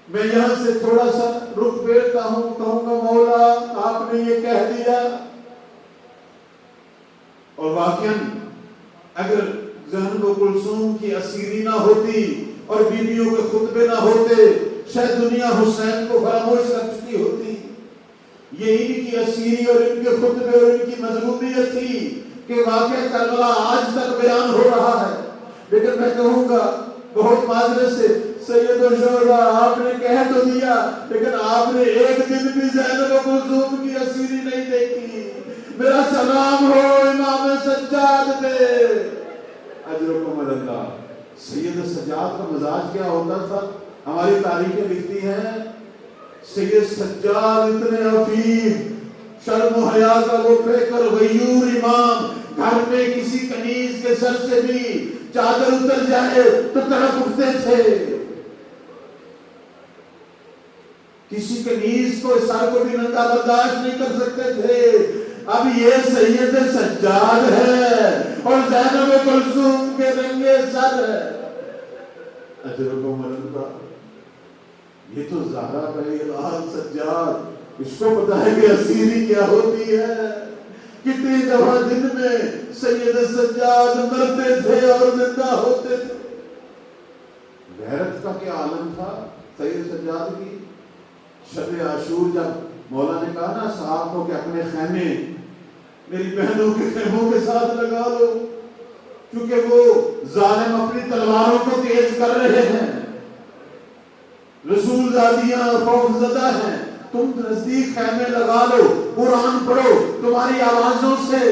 میں یہاں سے تھوڑا سا رخ پھیرتا ہوں، کہوں گا مولا آپ نے یہ کہہ دیا، اور واقعاً اگر زینب و کلثوم کی اسیری نہ ہوتی اور بیویوں کے خطبے نہ ہوتے شاید دنیا حسین کو فراموش کر چکی ہوتی۔ یہ ان کی اسیری اور ان کے خطبے اور ان کی مظلومیت تھی کہ واقعہ کربلا آج تک بیان ہو رہا ہے۔ لیکن میں کہوں گا بہت معذرت سے سید الشہداء آپ نے کہہ تو دیا، لیکن آپ نے ایک دن بھی زینب و کلثوم کی اسیری نہیں دیکھی۔ میرا سلام ہو امام سجاد پہ، اجرکم اللہ۔ سید سجاد کا مزاج کیا ہوتا تھا؟ ہماری تاریخیں لکھتی ہیں سید سجاد اتنے عفیف، شرم و حیا کا وہ پیکر غیور امام، گھر میں کسی کنیز کے سر سے بھی چادر اتر جائے تو تڑپ اٹھتے تھے، کسی کنیز کو سر کو بھی ننگا برداشت نہیں کر سکتے تھے۔ اب یہ سید سجاد ہے اور زینب کلثوم کے رنگے سر ہے، اجرکم اللہ۔ یہ تو زہرا کا الہام سجاد، اس کو پتہ ہے کہ اسیری کیا ہوتی ہے۔ کتنی دفعہ دن میں سید سجاد مرتے تھے اور زندہ ہوتے تھے۔ غیرت کا کیا عالم تھا سید سجاد کی۔ شب عاشور جب مولا نے کہا نا صاحب کو کہ اپنے خیمے میری بہنوں کے خیموں کے ساتھ لگا لو، کیونکہ وہ ظالم اپنی تلواروں کو تیز کر رہے ہیں، رسول زادیاں خوف زدہ ہیں، تم نزدیک خیمے لگا لو، قرآن پڑھو تمہاری آوازوں سے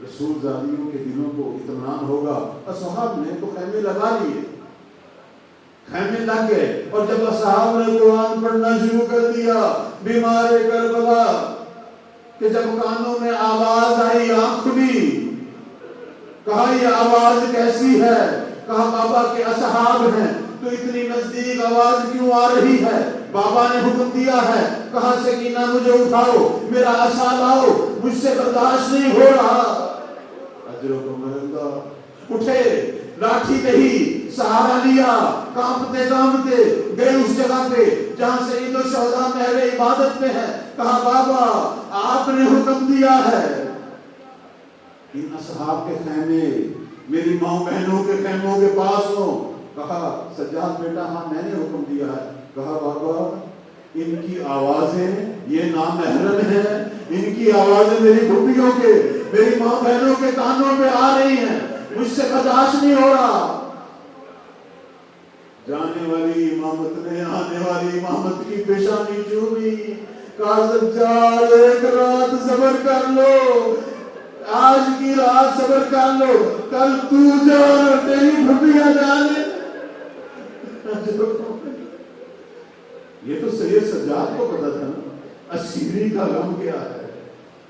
رسول زادیوں کے دلوں کو اطمینان ہوگا۔ اصحاب نے تو خیمے لگا لیے، خیمے لگ گئے، اور جب اصحاب نے قرآن پڑھنا شروع کر دیا، بیمار کربلا کہ جب کانوں میں آواز آئی آنکھ کھلی، کہا یہ آواز کیسی ہے؟ کہا بابا کے اصحاب ہیں، تو اتنی نزدیک آواز کیوں آ رہی ہے؟ بابا نے حکم دیا ہے، کہا سکینہ مجھے اٹھاؤ، میرا عصا لاؤ، مجھ سے برداشت نہیں ہو رہا۔ اجرکم اللہ۔ اٹھے، لاٹھی نہیں، سہارا لیا، کانپتے کانپتے گئے اس جگہ پہ جہاں سید الشہداء محل عبادت میں ہے۔ کہا بابا آپ نے حکم دیا ہے ان اصحاب کے خیمے میری ماں بہنوں کے خیموں کے پاس ہوں. کہا سجاد بیٹا ہاں میں نے حکم دیا ہے. کہا بابا ان کی آوازیں یہ نامحرم ہیں, ان کی آوازیں میری بھوپیوں کے میری ماں بہنوں کے کانوں پہ آ رہی ہیں, مجھ سے برداشت نہیں ہو رہا. جانے والی امامت نے آنے والی امامت کی پیشانی چومی. کہا سجاد ایک رات صبر کر لو, آج کی رات صبر کر لو, کل تو جان اور تیری بھوپیاں جانے. یہ تو سید سجاد کو پتا تھا نا اسیری کا غم کیا ہے,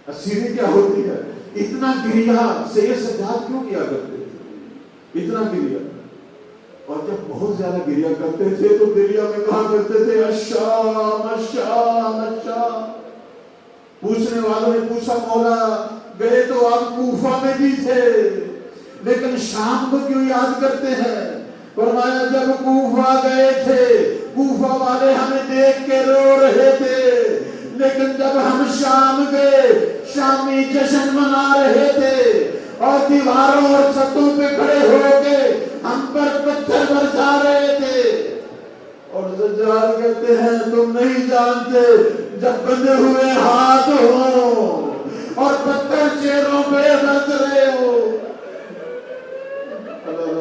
اسیری کیا ہوتی ہے. اتنا گریا سید سجاد کیوں کیا کرتے تھے, اتنا گریا. اور جب بہت زیادہ گریا کرتے تھے تو گریا میں کہا کرتے تھے الشام الشام الشام. پوچھنے والوں نے پوچھا مولا گئے تو آپ کوفہ میں بھی تھے لیکن شام کو کیوں یاد کرتے ہیں؟ فرمایا جب کوفہ گئے تھے کوفہ والے ہمیں دیکھ کے رو رہے تھے, لیکن جب ہم شام گئے شامی جشن منا رہے تھے اور دیواروں اور چھتوں پہ کھڑے ہو کے ہم پر پتھر برسا رہے تھے. اور زجاج کہتے ہیں تم نہیں جانتے جب بندے ہوئے ہاتھ ہوں اور پتھر چہروں پہ برس رہے ہو. اللہ